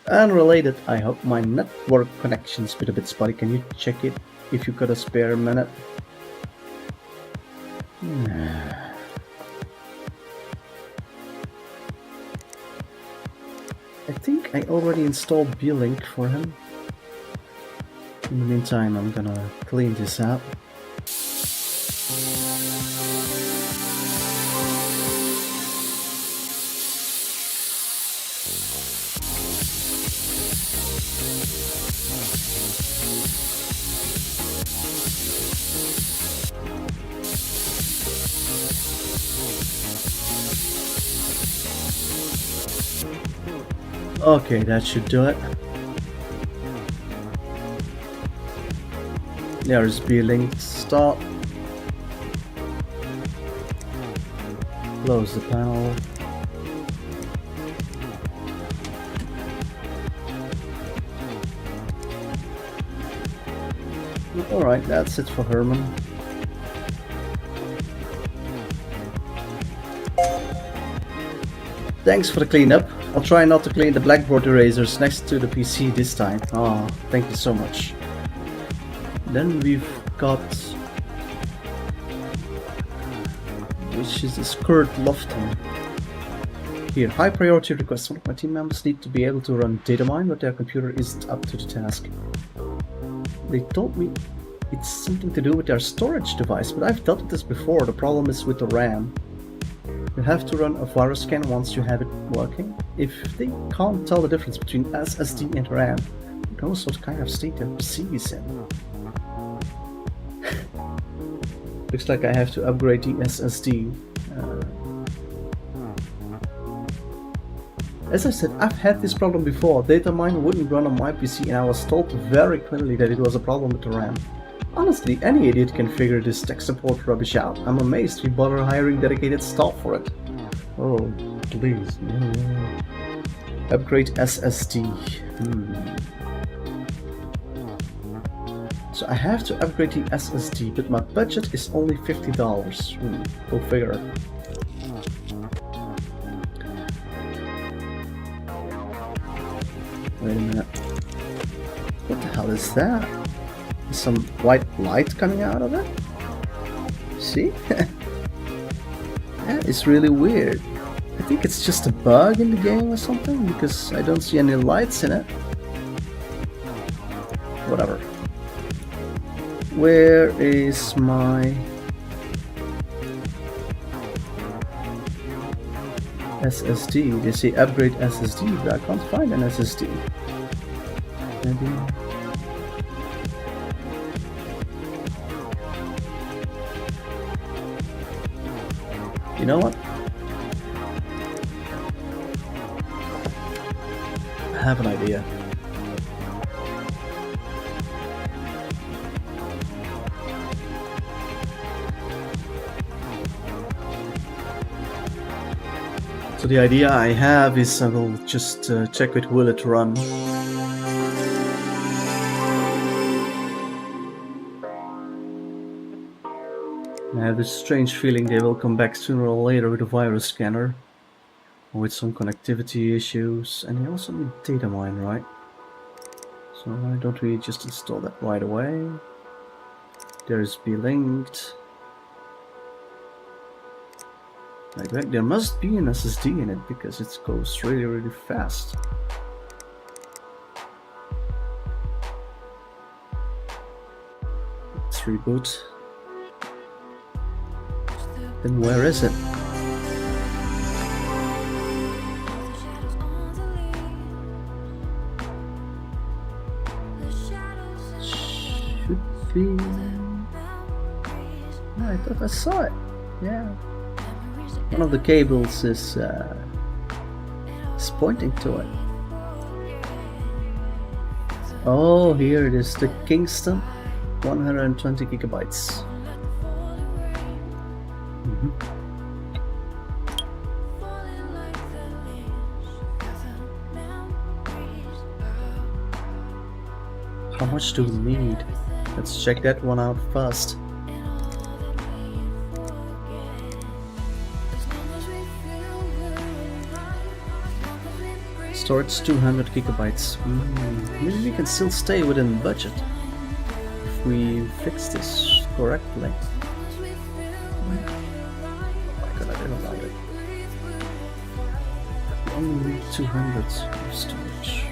Unrelated, I hope my network connection's been a bit spotty. Can you check it if you got a spare minute? I think I already installed B-Link for him. In the meantime, I'm gonna clean this out. Okay, that should do it. There's B-Link start. Close the panel. Alright, that's it for Herman. Thanks for the cleanup. I'll try not to clean the blackboard erasers next to the PC this time. Oh, thank you so much. Then we've got... which is this Kurt Lofton. Here, high priority request. One of my team members need to be able to run data mine, but their computer isn't up to the task. They told me it's something to do with their storage device, but I've dealt with this before. The problem is with the RAM. You have to run a virus scan once you have it working. If they can't tell the difference between SSD and RAM, who knows what kind of state their PC is in. Looks like I have to upgrade the SSD. As I said, I've had this problem before. Datamine wouldn't run on my PC and I was told very clearly that it was a problem with the RAM. Honestly, any idiot can figure this tech support rubbish out. I'm amazed we bother hiring dedicated staff for it. Oh, please. No. Upgrade SSD. So I have to upgrade the SSD, but my budget is only $50. Go figure. Wait a minute. What the hell is that? Is some white light coming out of it? See? Yeah, it's really weird. I think it's just a bug in the game or something, because I don't see any lights in it. Whatever. Where is my SSD? They say upgrade SSD, but I can't find an SSD. Maybe. You know what? I have an idea. So the idea I have is I will just check with will it run. I have this strange feeling they will come back sooner or later with a virus scanner. Or with some connectivity issues. And you also need data mine, right? So why don't we just install that right away? There's be linked. Like, there must be an SSD in it because it goes really fast. Let's reboot. Then where is it? Should be. No, I thought I saw it. Yeah. One of the cables is pointing to it. Oh, here it is, the Kingston 120 gigabytes. How much do we need? Let's check that one out first. Storage 200 gigabytes. Maybe we can still stay within budget if we fix this correctly. Oh my god, I didn't like it. We only need 200 of storage.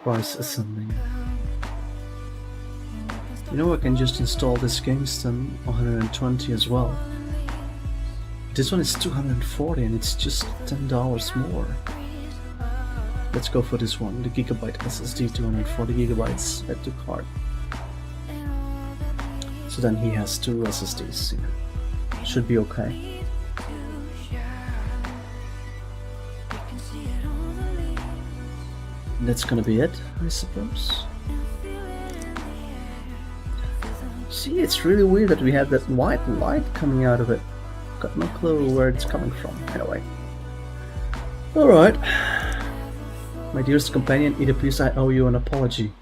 Price ascending. You know, I can just install this Kingston 120 as well. This one is 240 and it's just $10 more. Let's go for this one, the gigabyte SSD, 240 gigabytes, add to cart. So then he has two SSDs here. Should be okay. That's gonna be it, I suppose. See, it's really weird that we have that white light coming out of it. Got no clue where it's coming from, anyway. Alright. My dearest companion, it appears I owe you an apology.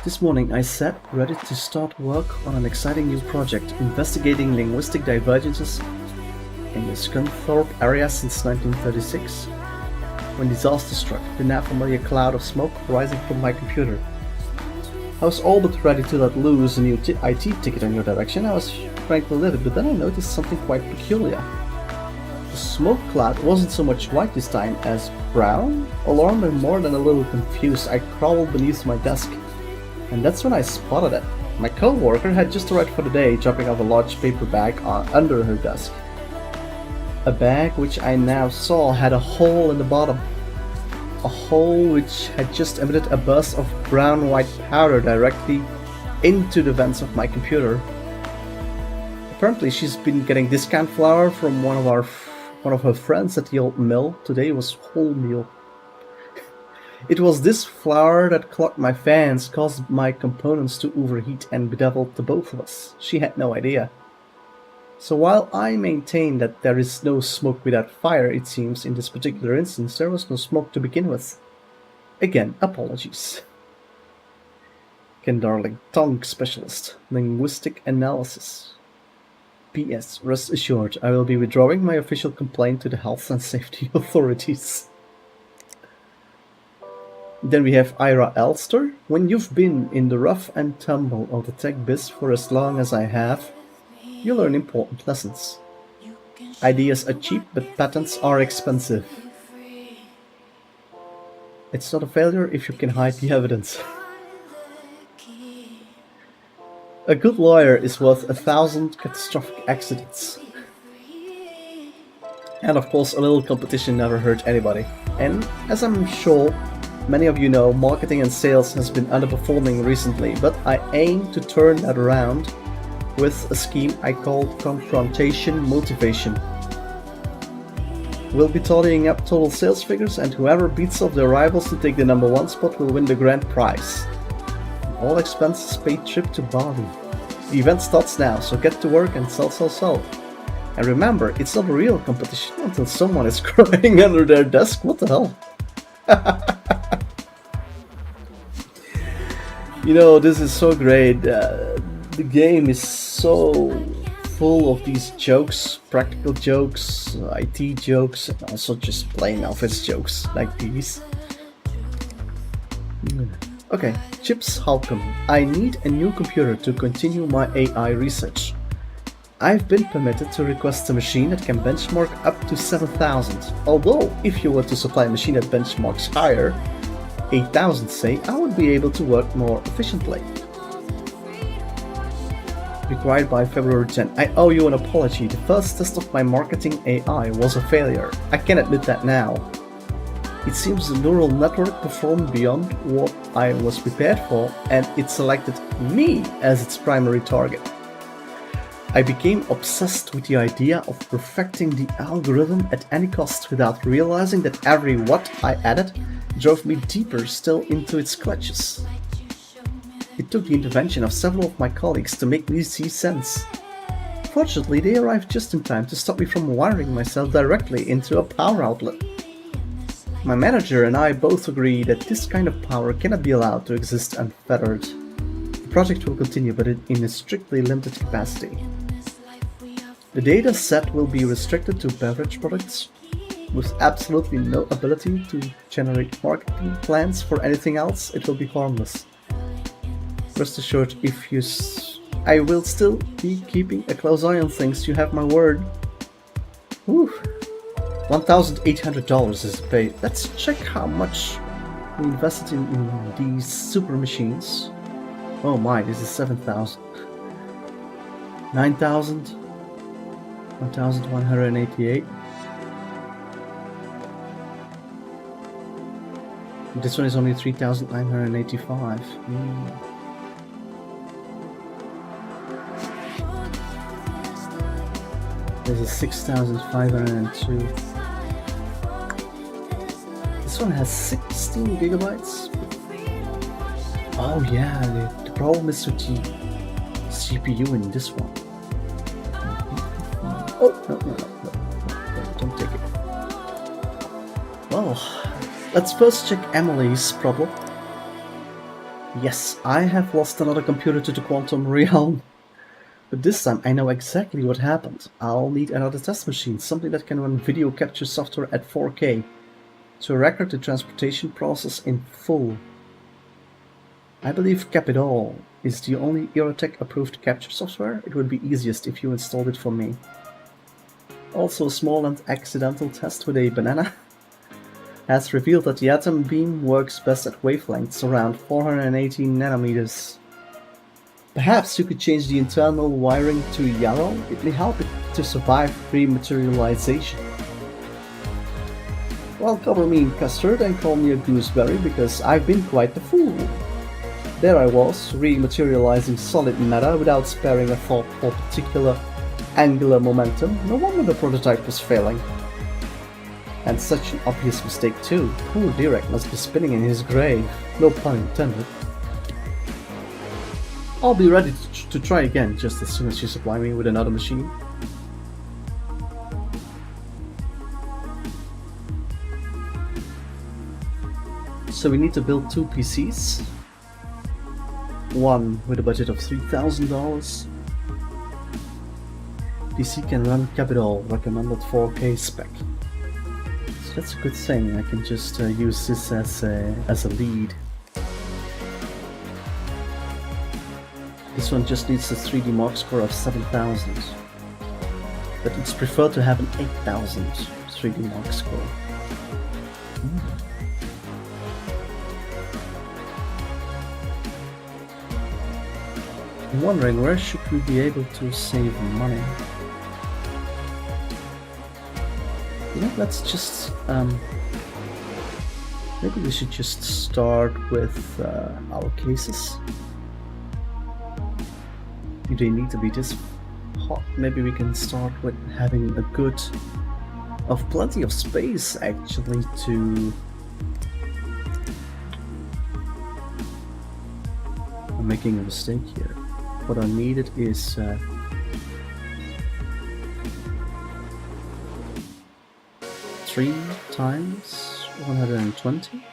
This morning I sat ready to start work on an exciting new project, investigating linguistic divergences in the Scunthorpe area since 1936. When disaster struck, the now familiar cloud of smoke rising from my computer. I was all but ready to let loose a new IT ticket in your direction. I was frankly livid, but then I noticed something quite peculiar. The smoke cloud wasn't so much white this time as brown. Alarmed and more than a little confused, I crawled beneath my desk. And that's when I spotted it. My co-worker had just arrived for the day, dropping off a large paper bag under her desk. A bag which I now saw had a hole in the bottom. A hole which had just emitted a burst of brown-white powder directly into the vents of my computer. Apparently she's been getting discount flour from one of our One of her friends at the old mill today was wholemeal. It was this flour that clogged my fans, caused my components to overheat, and bedeviled the both of us. She had no idea. So while I maintain that there is no smoke without fire, it seems in this particular instance there was no smoke to begin with. Again, apologies. Ken Darling, tongue specialist, linguistic analysis. P.S. Rest assured, I will be withdrawing my official complaint to the health and safety authorities. Then we have Ira Elster. When you've been in the rough and tumble of the tech biz for as long as I have, you learn important lessons. Ideas are cheap, but patents are expensive. It's not a failure if you can hide the evidence. A good lawyer is worth 1,000 catastrophic accidents. And of course, a little competition never hurt anybody. And as I'm sure many of you know, marketing and sales has been underperforming recently, but I aim to turn that around with a scheme I call confrontation motivation. We'll be tallying up total sales figures, and whoever beats off their rivals to take the #1 spot will win the grand prize. All expenses paid trip to Bali. The event starts now, so get to work and sell. And remember, it's not a real competition until someone is crying under their desk. What the hell? You know, this is so great. The game is so full of these jokes, practical jokes, IT jokes, and also just plain office jokes like these. Okay, Chips Halcom. I need a new computer to continue my AI research. I've been permitted to request a machine that can benchmark up to 7,000. Although, if you were to supply a machine that benchmarks higher, 8,000 say, I would be able to work more efficiently. Required by February 10. I owe you an apology. The first test of my marketing AI was a failure. I can admit that now. It seems the neural network performed beyond what I was prepared for, and it selected me as its primary target. I became obsessed with the idea of perfecting the algorithm at any cost without realizing that every watt I added drove me deeper still into its clutches. It took the intervention of several of my colleagues to make me see sense. Fortunately, they arrived just in time to stop me from wiring myself directly into a power outlet. My manager and I both agree that this kind of power cannot be allowed to exist unfettered. The project will continue, but in a strictly limited capacity. The data set will be restricted to beverage products, with absolutely no ability to generate marketing plans for anything else. It will be harmless. Rest assured, I will still be keeping a close eye on things, you have my word. Whew. $1,800 is the pay. Let's check how much we invested in these super machines. Oh my, this is 7,000. 9,000. 1,188. This one is only 3,985. This is 6,502. This one has 16 gigabytes. Oh yeah, the problem is with the CPU in this one. Oh, no, don't take it. Well, let's first check Emily's problem. Yes, I have lost another computer to the quantum realm. But this time I know exactly what happened. I'll need another test machine, something that can run video capture software at 4K, to record the transportation process in full. I believe Capitol is the only Eurotech approved capture software. It would be easiest if you installed it for me. Also, a small and accidental test with a banana has revealed that the atom beam works best at wavelengths around 480 nanometers. Perhaps you could change the internal wiring to yellow. It may help it to survive rematerialization. Well, cover me in custard and call me a gooseberry, because I've been quite the fool. There I was, rematerializing solid matter without sparing a thought for particular angular momentum. No wonder the prototype was failing. And such an obvious mistake too. Poor Direk must be spinning in his grave. No pun intended. I'll be ready to try again just as soon as you supply me with another machine. So we need to build 2 PCs. One with a budget of $3,000. PC can run Capital, recommended 4K spec. So that's a good thing. I can just use this as a lead. This one just needs a 3D Mark score of 7,000. But it's preferred to have an 8,000 3D Mark score. I'm wondering, where should we be able to save money? You know, let's just maybe we should just start with our cases. Do they need to be this hot? Maybe we can start with having a good of plenty of space actually to I'm making a mistake here. What I needed is 3 times 120.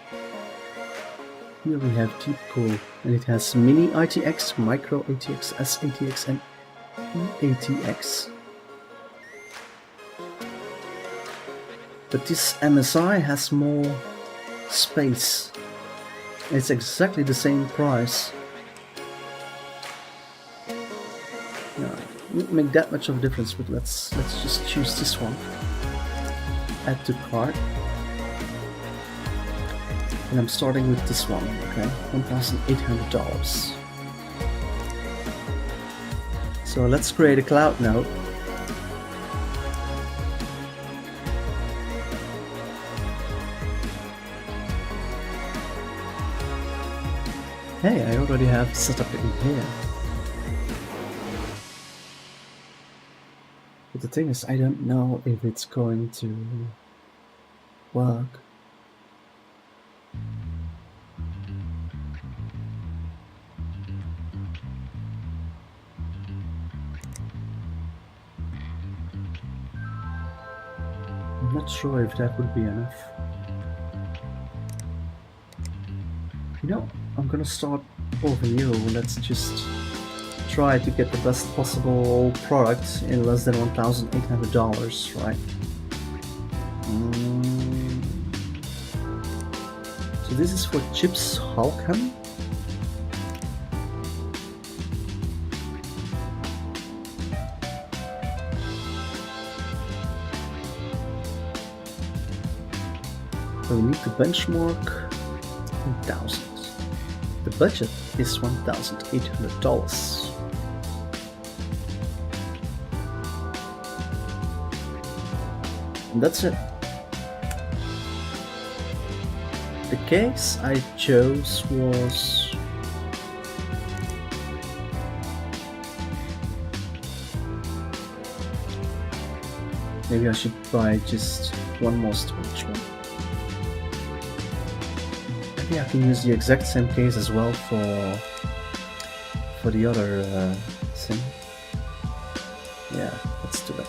Here we have Deep Cool, and it has Mini ITX, Micro ATX, SATX, and EATX. But this MSI has more space. It's exactly the same price. No, it won't make that much of a difference, but let's just choose this one. Add to cart. And I'm starting with this one, okay? $1,800. So let's create a cloud node. Hey, I already have set up in here. But the thing is, I don't know if it's going to work. I'm not sure if that would be enough. You know, I'm gonna start over here. Let's just try to get the best possible product in less than $1,800, right? So this is for Chips Halcon. So we need to benchmark 1,000. The budget is $1,800. And that's it. The case I chose was maybe I should buy just one more storage one. Maybe I can use the exact same case as well for the other thing. Yeah, let's do that.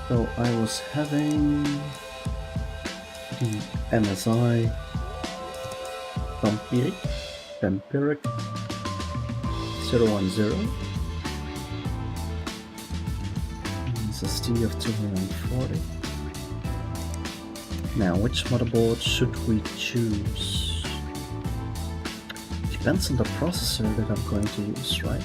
So I was having the MSI Vampiric 010 SSD of 240. Now, which motherboard should we choose? Depends on the processor that I'm going to use, right?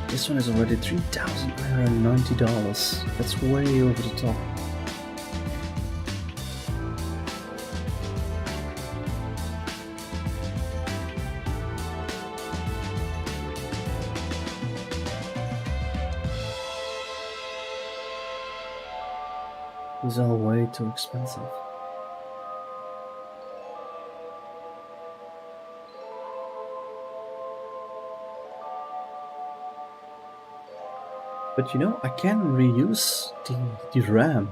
This one is already $3,990. That's way over the top. These are way too expensive. But you know, I can reuse the RAM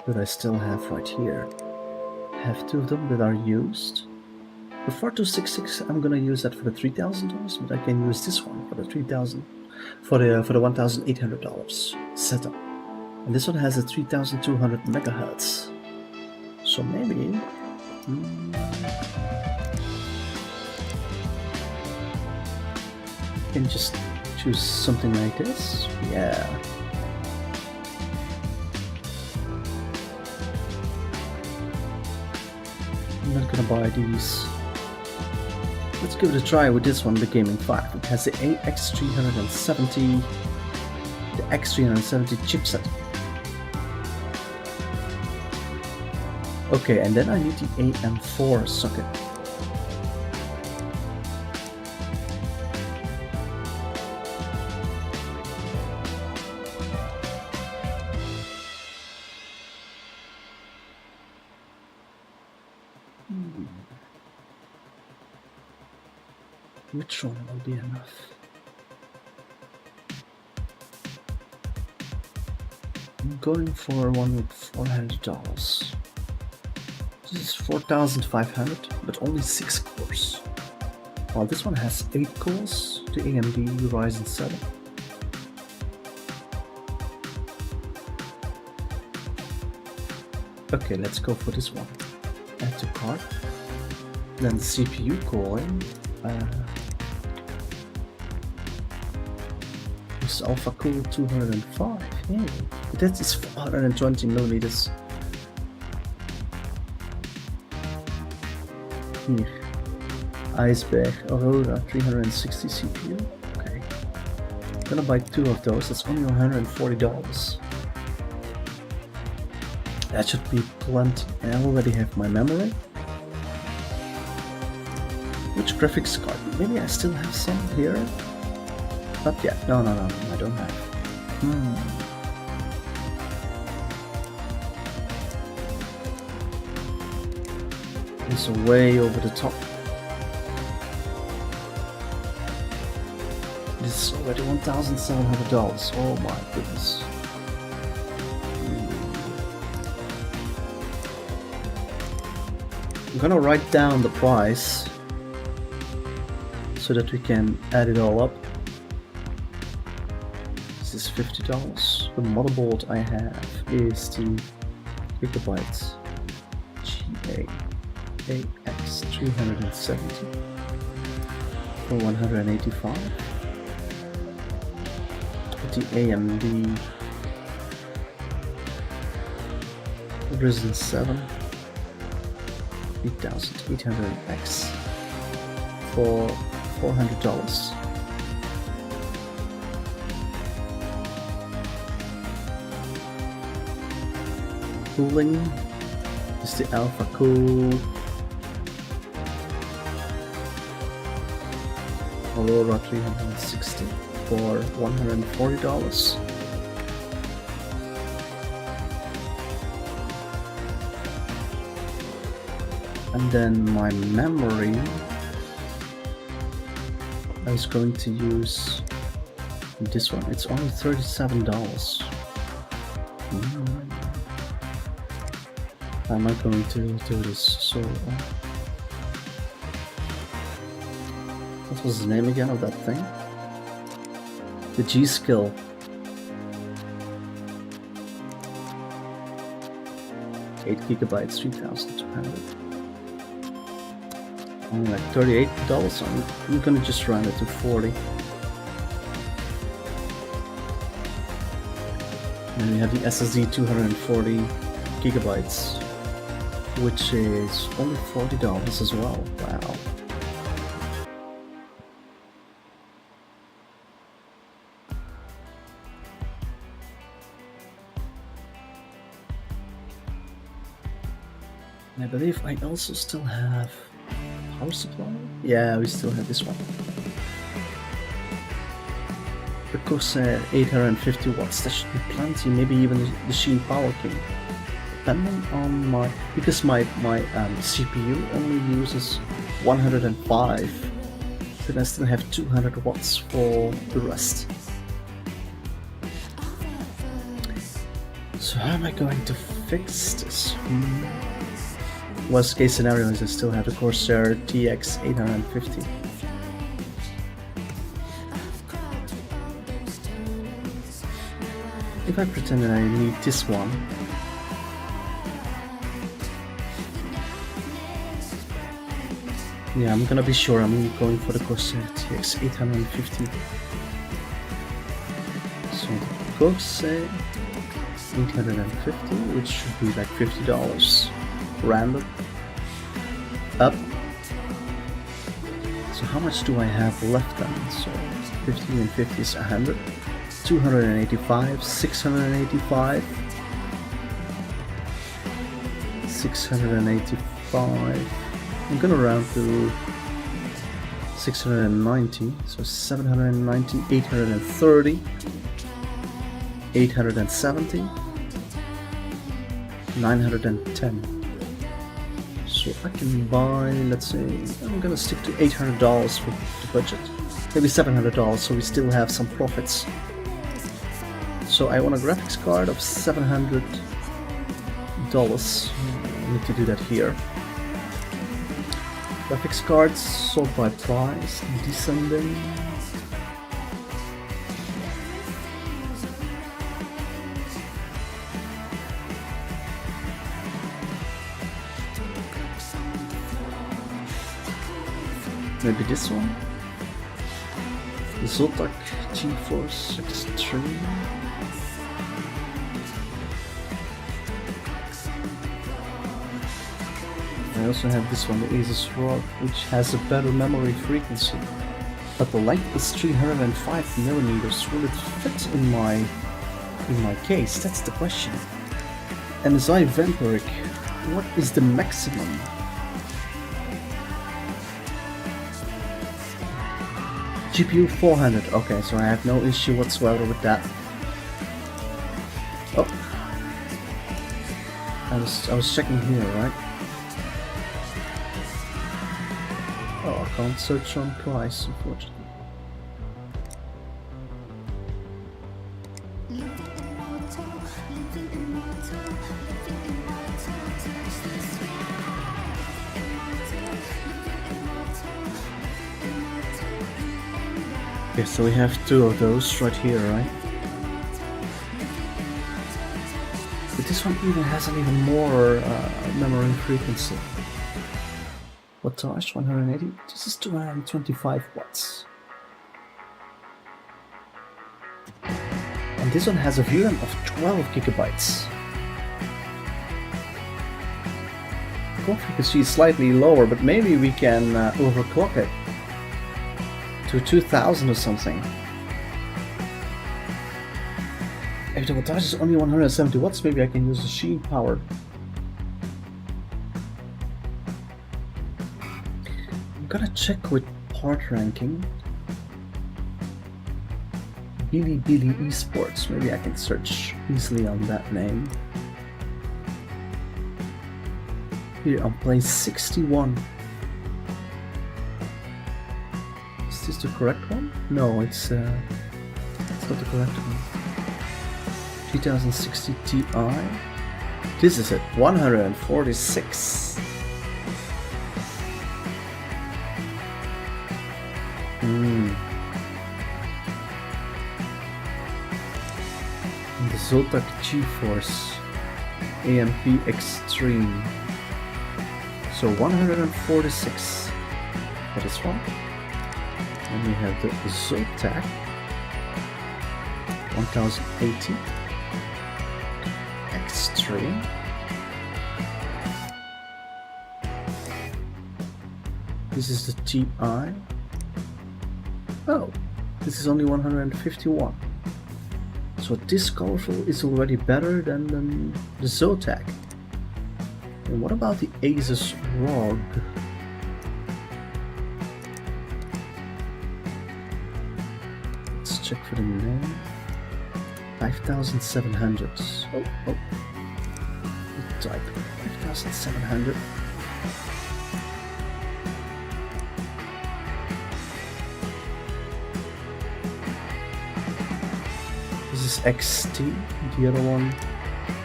that I still have right here. I have two of them that are used. The 4266, I'm gonna use that for the $3,000, but I can use this one for the $3,000, for the $1,800 Sato. And this one has a 3,200 megahertz. So maybe. Can just choose something like this. Yeah. I'm not gonna buy these. Let's give it a try with this one, the Gaming 5. It has the X370, the X370 chipset. Okay, and then I need the AM4 socket. Which one will be enough? I'm going for one with $400. This is 4,500, but only 6 cores. While this one has 8 cores, the AMD Ryzen 7. Okay, let's go for this one. Add to cart. Then the CPU cooling. This Alpha Cool 205. Hey, that is 420 millimeters. Here, Iceberg Aurora 360 CPU. Okay, I'm gonna buy 2 of those. That's only $140. That should be plenty. I already have my memory. Which graphics card? Maybe I still have some here. Not yet. No, I don't have. It's way over the top. This is already $1,700. Oh my goodness. I'm gonna write down the price so that we can add it all up. This is $50. The motherboard I have is the Gigabyte GAAX370 for $185. The AMD Ryzen 7 8800X for $400. Cooling is the Alpha Cool Aurora 360 for $140. And then my memory, I was going to use this one. It's only $37. I'm not going to do this. So, what was the name again of that thing? The G-Skill. Eight gigabytes, 3,200. Only like $38. I'm gonna just round it to 40. And we have the SSD 240 gigabytes, which is only $40 as well. Wow. And I believe I also still have power supply. Yeah, we still have this one. The Corsair 850 watts. That should be plenty. Maybe even the Sheen Power King. depending on because my CPU only uses 105, then I still have 200 watts for the rest. So how am I going to fix this? Worst case scenario is I still have the Corsair TX 850. If I pretend that I need this one, yeah, I'm gonna be sure I'm going for the Corsair TX 850. So the Corsair 850, which should be like $50 random up. So how much do I have left then? So 50 and 50 is 100, 285, 685, 685. I'm gonna round to 690, so 790, 830, 870, 910. So I can buy, let's say, I'm gonna stick to $800 for the budget, maybe $700, so we still have some profits. So I want a graphics card of $700. I need to do that here. Graphics cards sold by price, descending. Maybe this one? Zotac GeForce Extreme. I also have this one, the Asus ROG, which has a better memory frequency. But the length is 305mm. Will it fit in my case? That's the question. MSI Vampiric, what is the maximum? GPU 400. Okay, so I have no issue whatsoever with that. Oh, I was checking here, right? Oh, I can't search on price, unfortunately. Okay, so we have two of those right here, right? But this one even has an even more memory frequency. Wattage 180. This is 225 watts. And this one has a VRAM of 12 gigabytes. The clock frequency is slightly lower, but maybe we can overclock it to 2000 or something. If the wattage is only 170 watts, maybe I can use the Sheen power. I'm gonna check with part ranking. Billy Esports, maybe I can search easily on that name. Here I'm playing 61. Is this the correct one? No, it's not the correct one. 2060 Ti. This is it, 146. The Zotac GeForce AMP Extreme. So 146 for this one. And we have the Zotac 1080 Extreme. This is the Ti. Oh, this is only 151. So this colorful is already better than the Zotac. And what about the Asus ROG? Let's check for the name. 5700. Oh. type. 5700. This is XT, the other one.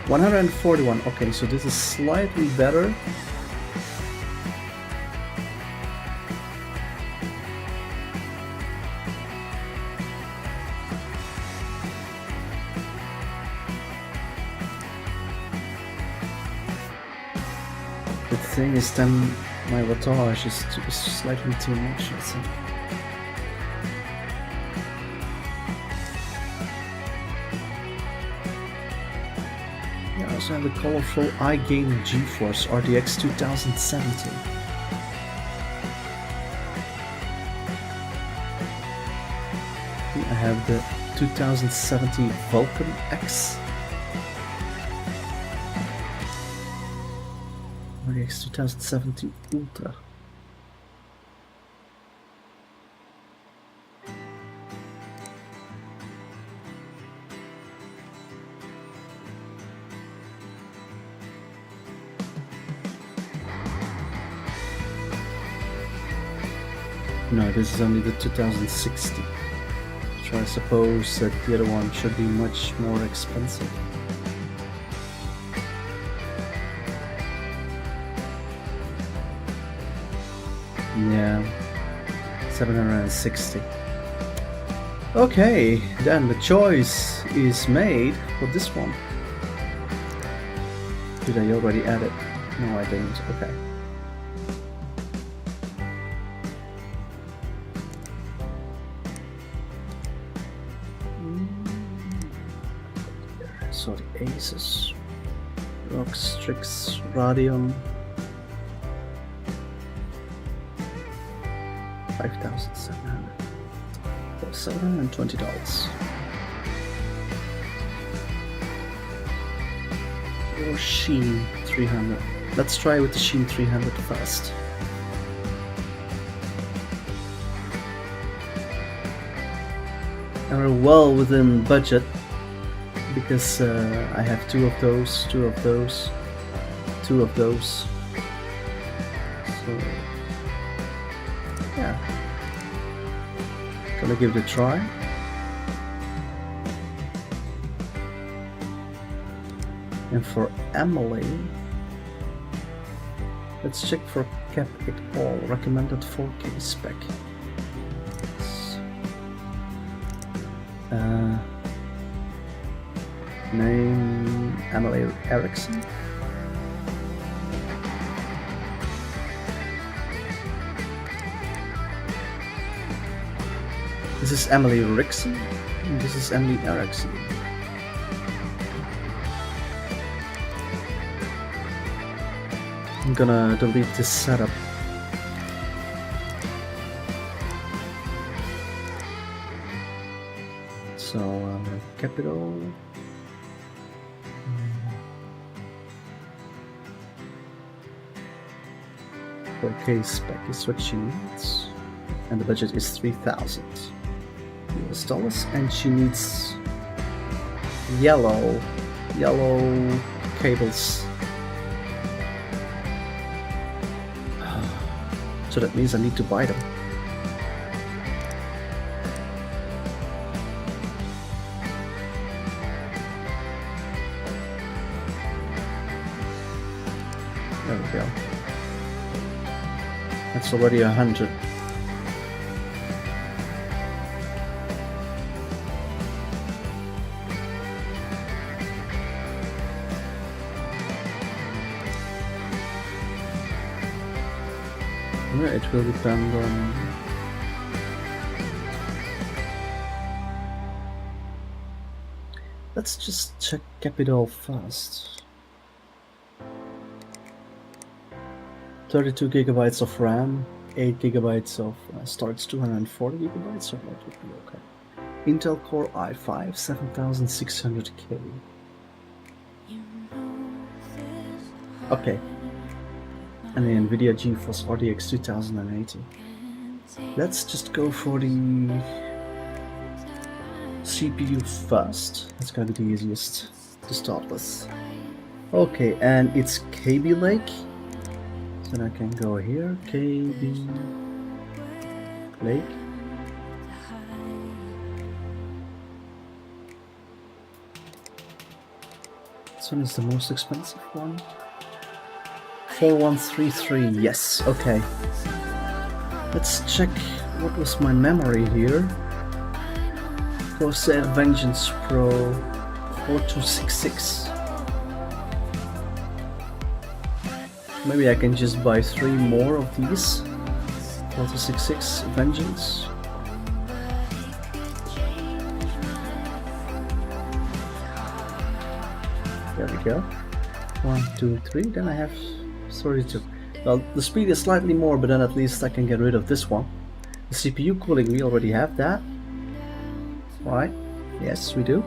141. Okay, so this is slightly better. The thing is, then my wattage is slightly too much, I think. Yeah, I also have the colorful iGame GeForce RTX 2070. I have the 2070 Vulcan X. RTX 2070 Ultra. No, this is only the 2060. So I suppose that the other one should be much more expensive. Yeah, 760. Okay, then the choice is made for this one. Did I already add it? No, I didn't. Okay. So the Asus, ROG Strix Radeon. 5,700 for $720. Or Sheen 300. Let's try with the Sheen 300 first. And we're well within budget because I have two of those. So yeah, gonna give it a try. And for Emily, let's check for Cap It All recommended 4K spec. Name Emily Erickson. This is Emily Rickson, and this is Emily Erickson. I'm gonna delete this setup. So, capital. 4K spec is what she needs, and the budget is 3,000 US dollars, and she needs yellow cables. So that means I need to buy them. There we go. That's already 100. Yeah, it will depend on let's just check Capital first. 32 gigabytes of RAM, 8 gigabytes of storage, 240 gigabytes, so that would be okay. Intel Core i5 7600K. Okay. And the NVIDIA GeForce RTX 2080. Let's just go for the CPU first. That's gonna be the easiest to start with. Okay, and it's KB Lake. So then I can go here, KB Lake. This one is the most expensive one. 4133, yes, okay. Let's check what was my memory here. Corsair Vengeance Pro 4266. Maybe I can just buy 3 more of these. 4266 Vengeance. There we go. 1, 2, 3. Then I have 32. Well, the speed is slightly more, but then at least I can get rid of this one. The CPU cooling, we already have that. Right? Yes, we do.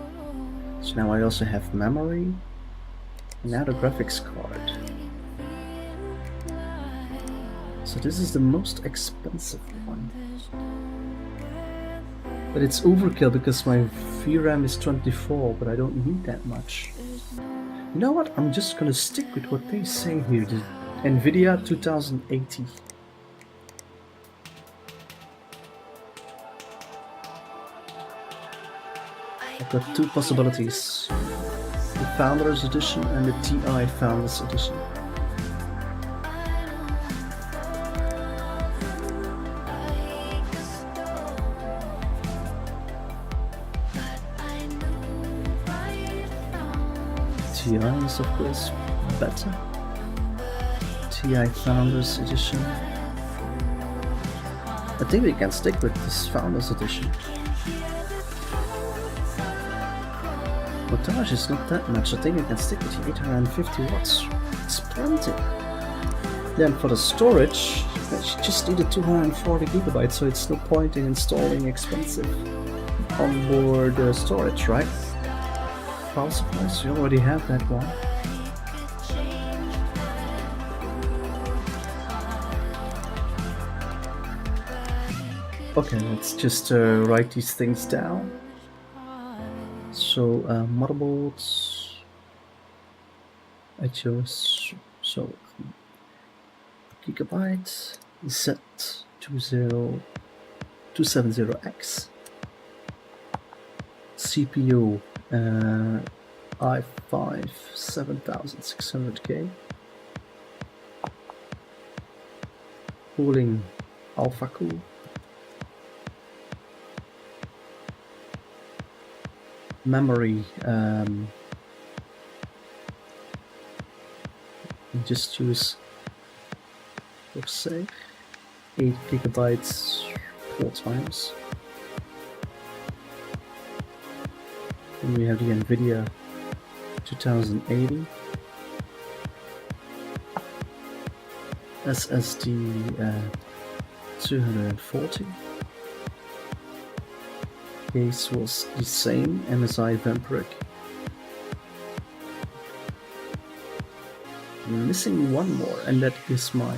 So now I also have memory. And now the graphics card. So this is the most expensive one. But it's overkill because my VRAM is 24, but I don't need that much. You know what? I'm just gonna stick with what they say here. The NVIDIA 2080. I've got 2 possibilities. The Founders Edition and the TI Founders Edition. TI is of course better. TI Founders Edition. I think we can stick with this Founders Edition. Wattage is not that much, I think I can stick with the 850 watts. It's plenty. Then for the storage, I just need a 240 gigabytes, so it's no point in installing expensive onboard storage, right? Power supplies, you already have that one. Okay, let's just write these things down. So motherboards, HOS, so gigabytes, Z270X, CPU i5 7600K, cooling Alpha Cool, memory, just use, let's say, 8 gigabytes 4 times. And we have the NVIDIA 2080, SSD 240. Case was the same, MSI Vampiric. I'm missing one more, and that is my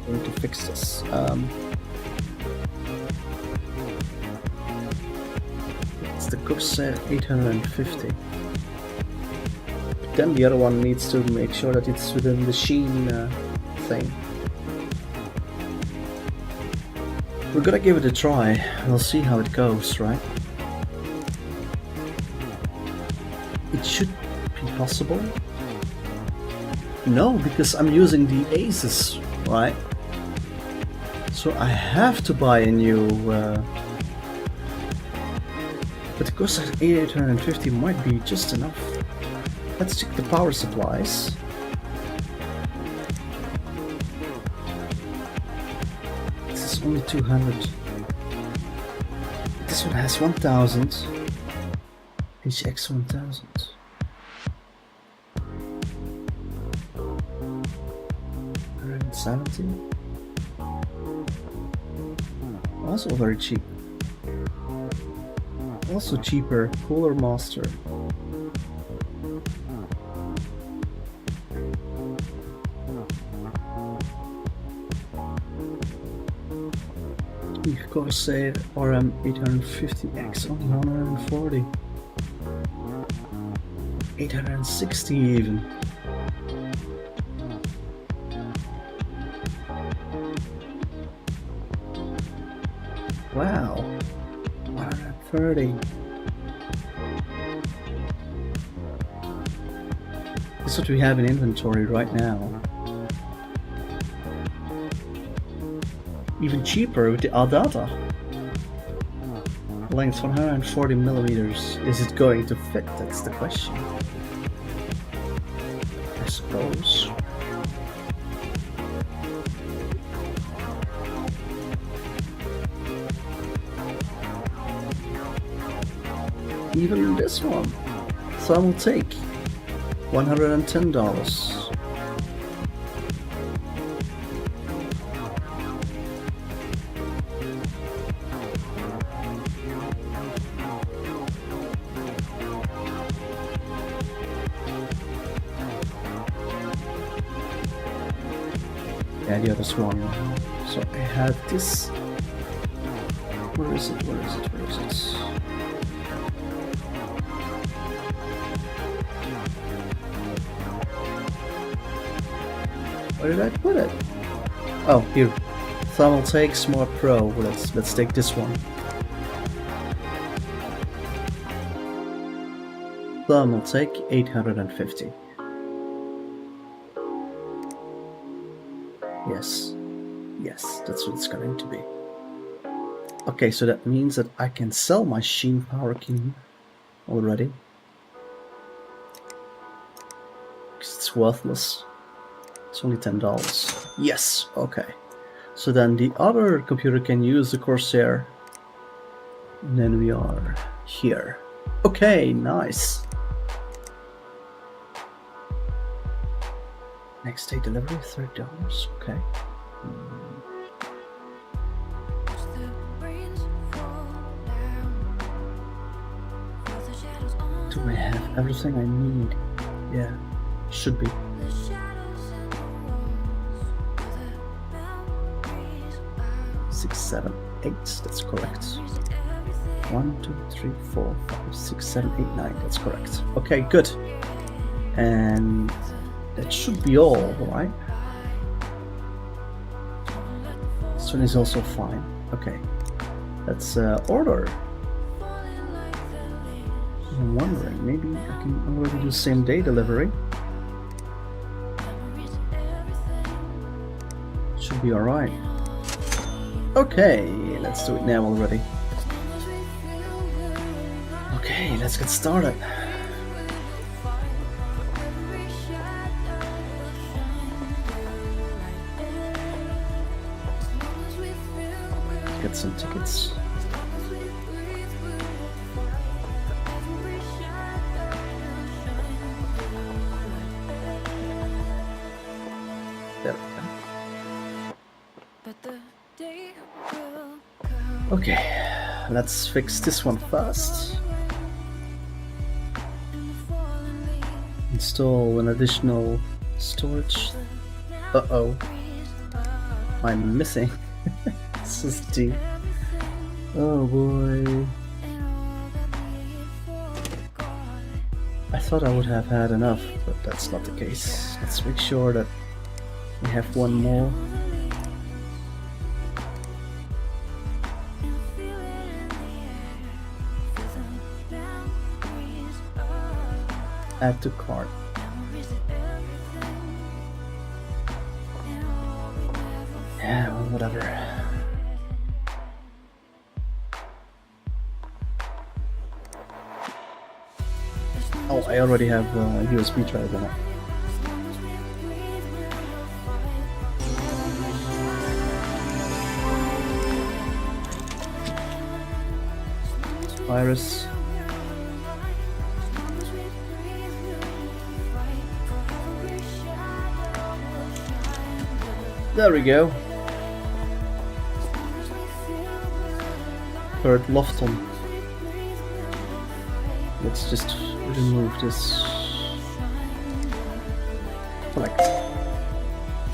going to fix this. It's the Corsair 850. Then the other one needs to make sure that it's within the Sheen thing. We're gonna give it a try. We'll see how it goes, right? It should be possible. No, because I'm using the Asus, right? So I have to buy a new. But the Corsair 850 might be just enough. Let's check the power supplies. This is only 200. This one has 1000. HX 1000. Around 70. Also very cheap. Also cheaper, Cooler Master. Corsair RM 850X, only 140. 860 even. Wow. 130. This is what we have in inventory right now. Even cheaper with the Adata. Length 140 millimeters. Is it going to fit? That's the question. I suppose. Even this one. So I will take $110. Yeah, the other's one. So I had this. Where is it? Where is it? Where is it? Where did I put it? Oh, here. Thermaltake Smart Pro. Let's take this one. Thermaltake 850. Yes. Yes, that's what it's going to be. Okay, so that means that I can sell my Sheen Power Key already. Because it's worthless. It's only $10. Yes, okay. So then the other computer can use the Corsair. And then we are here. Okay, nice. Next day delivery, $30. Okay. Do I have everything I need? Yeah, should be. 6, 7, 8. That's correct. 1, 2, 3, 4, 5, 6, 7, 8, 9. That's correct. Okay, good. And that should be all, right? This one is also fine. Okay, let's order. I'm wondering, maybe I can already do same day delivery. Should be alright. Okay, let's do it now already. Okay, let's get started. Get some tickets. There we go. Okay, let's fix this one first. Install an additional storage. Uh-oh. I'm missing. SSD. Oh boy. I thought I would have had enough, but that's not the case. Let's make sure that we have one more. Add to cart. Yeah, well, whatever. Oh, I already have a USB drive in it. Virus. There we go. Third Lofton. Let's just remove this. Select.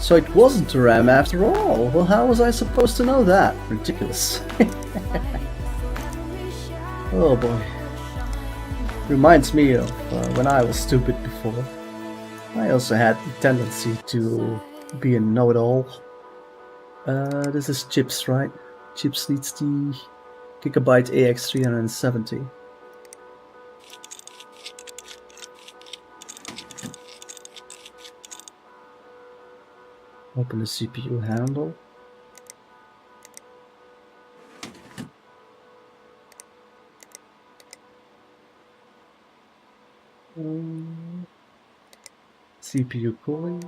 So it wasn't the RAM after all. Well, how was I supposed to know that? Ridiculous. Oh boy. Reminds me of when I was stupid before. I also had the tendency to be a know-it-all. This is Chips, right? Chips needs the Gigabyte AX370. Open the CPU handle. CPU cooling.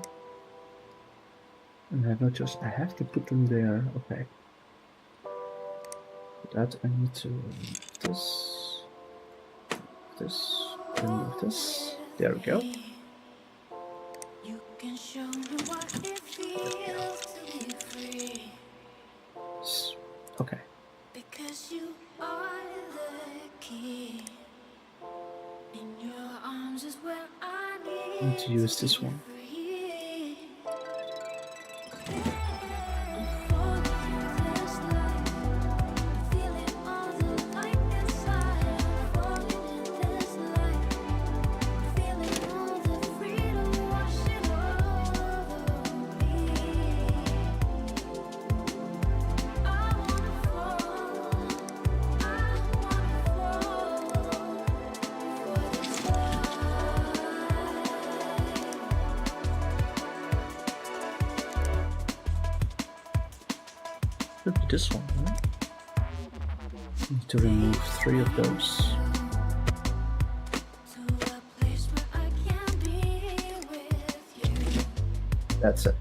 And I have no choice. I have to put them there. Okay. For that I need to remove remove this. There we go. Okay. Because you are the key. In your arms is where I need to use this one. Could be this one, right? Need to remove 3 of those. That's it.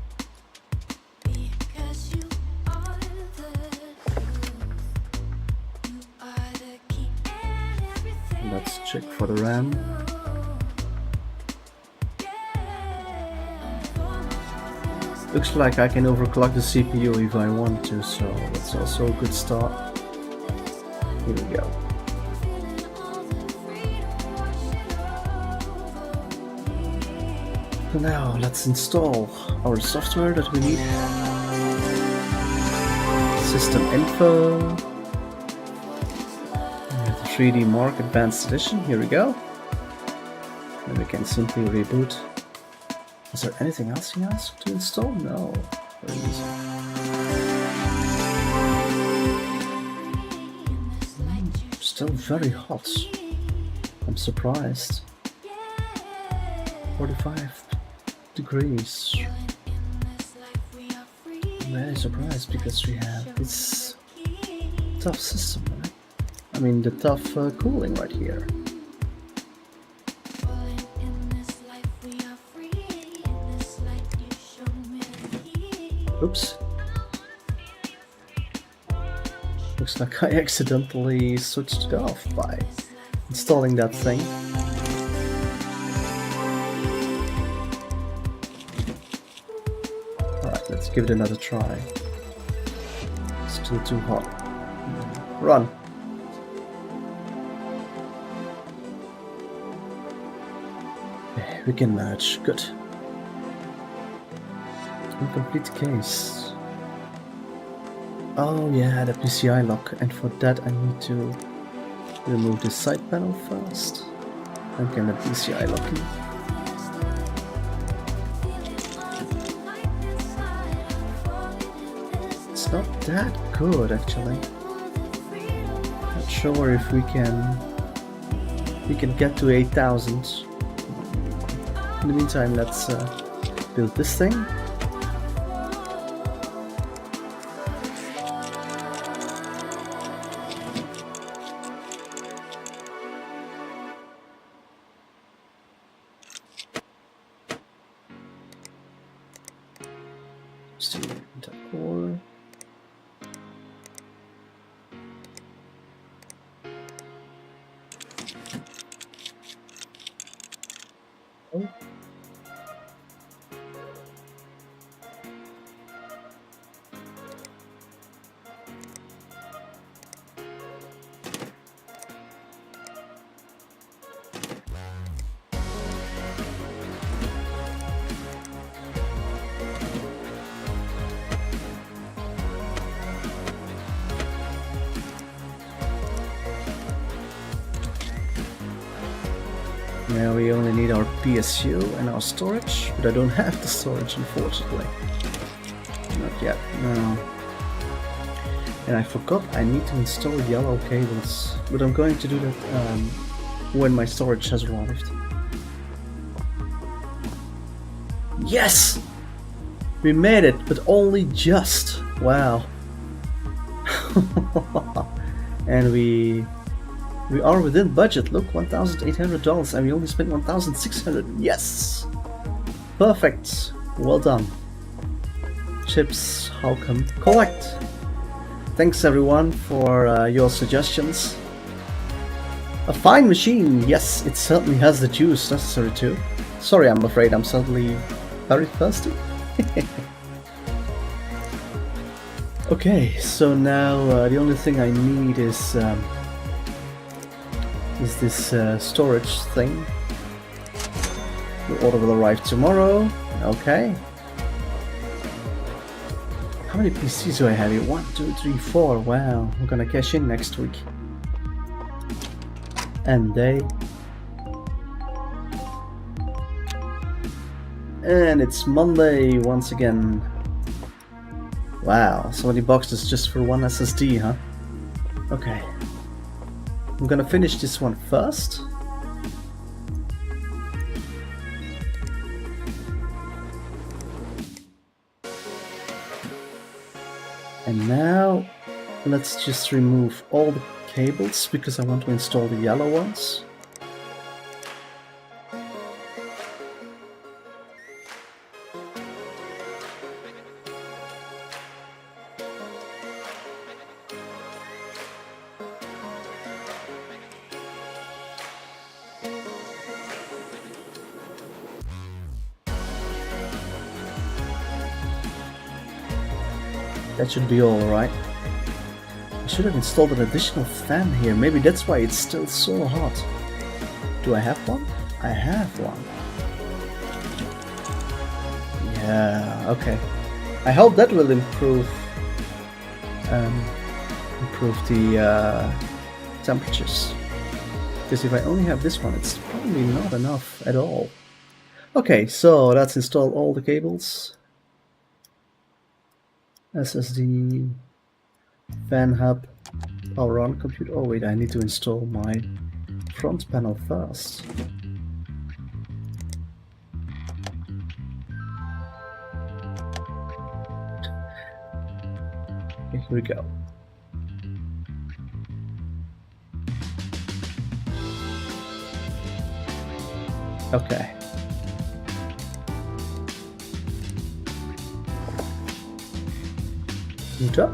Let's check for the RAM. Looks like I can overclock the CPU if I want to, so that's also a good start. Here we go. So now let's install our software that we need. System info. We have the 3D Mark Advanced Edition. Here we go. And we can simply reboot. Is there anything else he asked to install? No. Very easy. Still very hot. I'm surprised. 45 degrees. I'm very surprised because we have this tough system, right? I mean the tough cooling right here. Oops. Looks like I accidentally switched it off by installing that thing. Alright, let's give it another try. Still too hot. Run! We can manage. Good. Incomplete case. Oh yeah, the PCI lock, and for that I need to remove the side panel first. Then can the PCI lock in. It's not that good actually. Not sure if we can get to 8,000. In the meantime, let's build this thing. Core. Oh. Now we only need our PSU and our storage, but I don't have the storage, unfortunately. Not yet, no. And I forgot I need to install yellow cables, but I'm going to do that when my storage has arrived. Yes! We made it, but only just. Wow. And we are within budget. Look, $1,800, and we only spent $1,600. Yes! Perfect. Well done. Chips, how come? Collect. Thanks everyone for your suggestions. A fine machine. Yes, it certainly has the juice necessary too. Sorry, I'm afraid I'm suddenly very thirsty. Okay, so now the only thing I need is this storage thing. The order will arrive tomorrow. Okay. How many PCs do I have here? 1, 2, 3, 4. Wow, I'm gonna cash in next week. And it's Monday once again. Wow, so many boxes just for one SSD, huh? Okay. I'm gonna finish this one first. And now let's just remove all the cables because I want to install the yellow ones. That should be alright. I should have installed an additional fan here. Maybe that's why it's still so hot. Do I have one? I have one. Yeah, okay. I hope that will improve the temperatures. Because if I only have this one, it's probably not enough at all. Okay, so let's install all the cables. SSD, fan hub, power on computer. Oh wait, I need to install my front panel first. Okay, here we go. Okay. Boot up.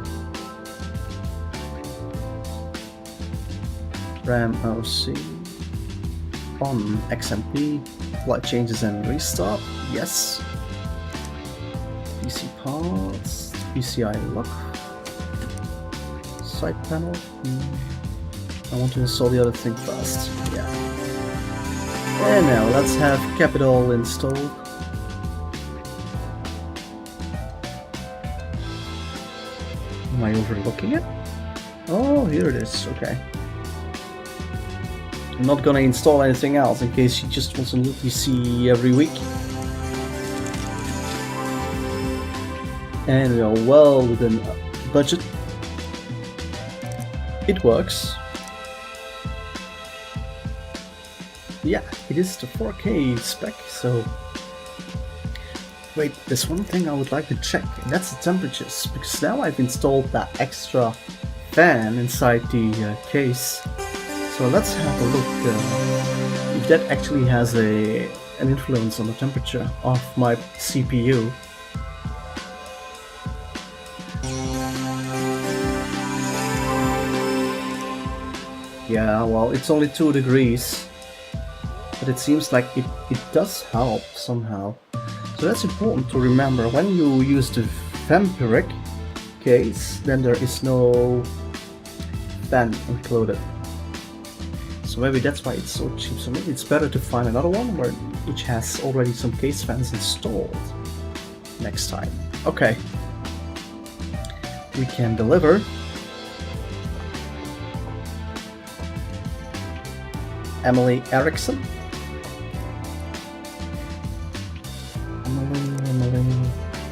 RAM OC on XMP. Flight changes and restart. Yes. PC parts. PCI lock. Side panel. I want to install the other thing first. Yeah. And now let's have Capital installed. Am I overlooking it? Oh, here it is. Okay. I'm not gonna install anything else in case you just want a new PC every week. And we are well within budget. It works. Yeah, it is the 4K spec, so... Wait, there's one thing I would like to check, and that's the temperatures, because now I've installed that extra fan inside the case. So let's have a look if that actually has an influence on the temperature of my CPU. Yeah, well, it's only 2 degrees, but it seems like it does help somehow. So that's important to remember. When you use the vampiric case, then there is no fan included. So maybe that's why it's so cheap. So maybe it's better to find another one which has already some case fans installed next time. Okay. We can deliver. Emily Erickson.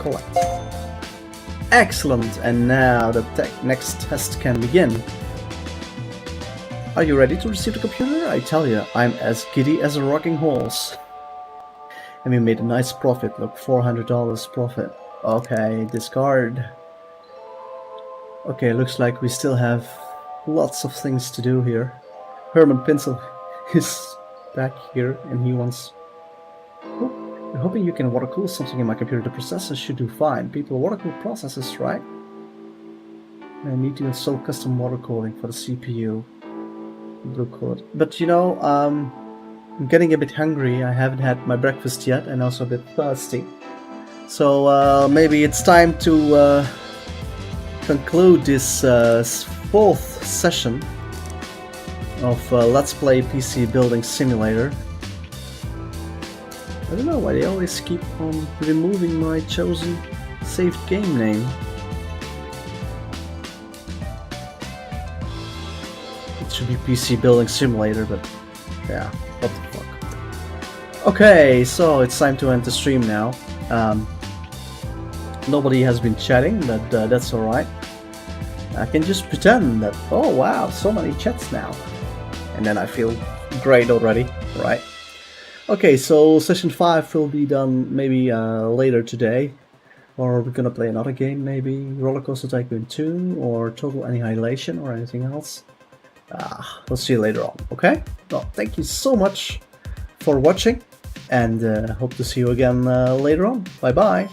collect. Excellent, and now the next test can begin. Are you ready to receive the computer? I tell you, I'm as giddy as a rocking horse. And we made a nice profit, look, $400 profit. Okay, discard. Okay, looks like we still have lots of things to do here. Herman Pinsel is back here and he wants... Oh, I'm hoping you can water cool something in my computer. The processor should do fine. People water cool processors, right? I need to install custom water cooling for the CPU. Blue code. But you know, I'm getting a bit hungry. I haven't had my breakfast yet and also a bit thirsty. So maybe it's time to conclude this fourth session of Let's Play PC Building Simulator. I don't know why they always keep on removing my chosen saved game name. It should be PC Building Simulator, but yeah, what the fuck. Okay, so it's time to end the stream now. Nobody has been chatting, but that's alright. I can just pretend that, oh wow, so many chats now. And then I feel great already, right? Okay, so session 5 will be done maybe later today. Or we're gonna play another game, maybe Roller Coaster Tycoon 2 or Total Annihilation or anything else. We'll see you later on, okay? Well, thank you so much for watching and hope to see you again later on. Bye bye!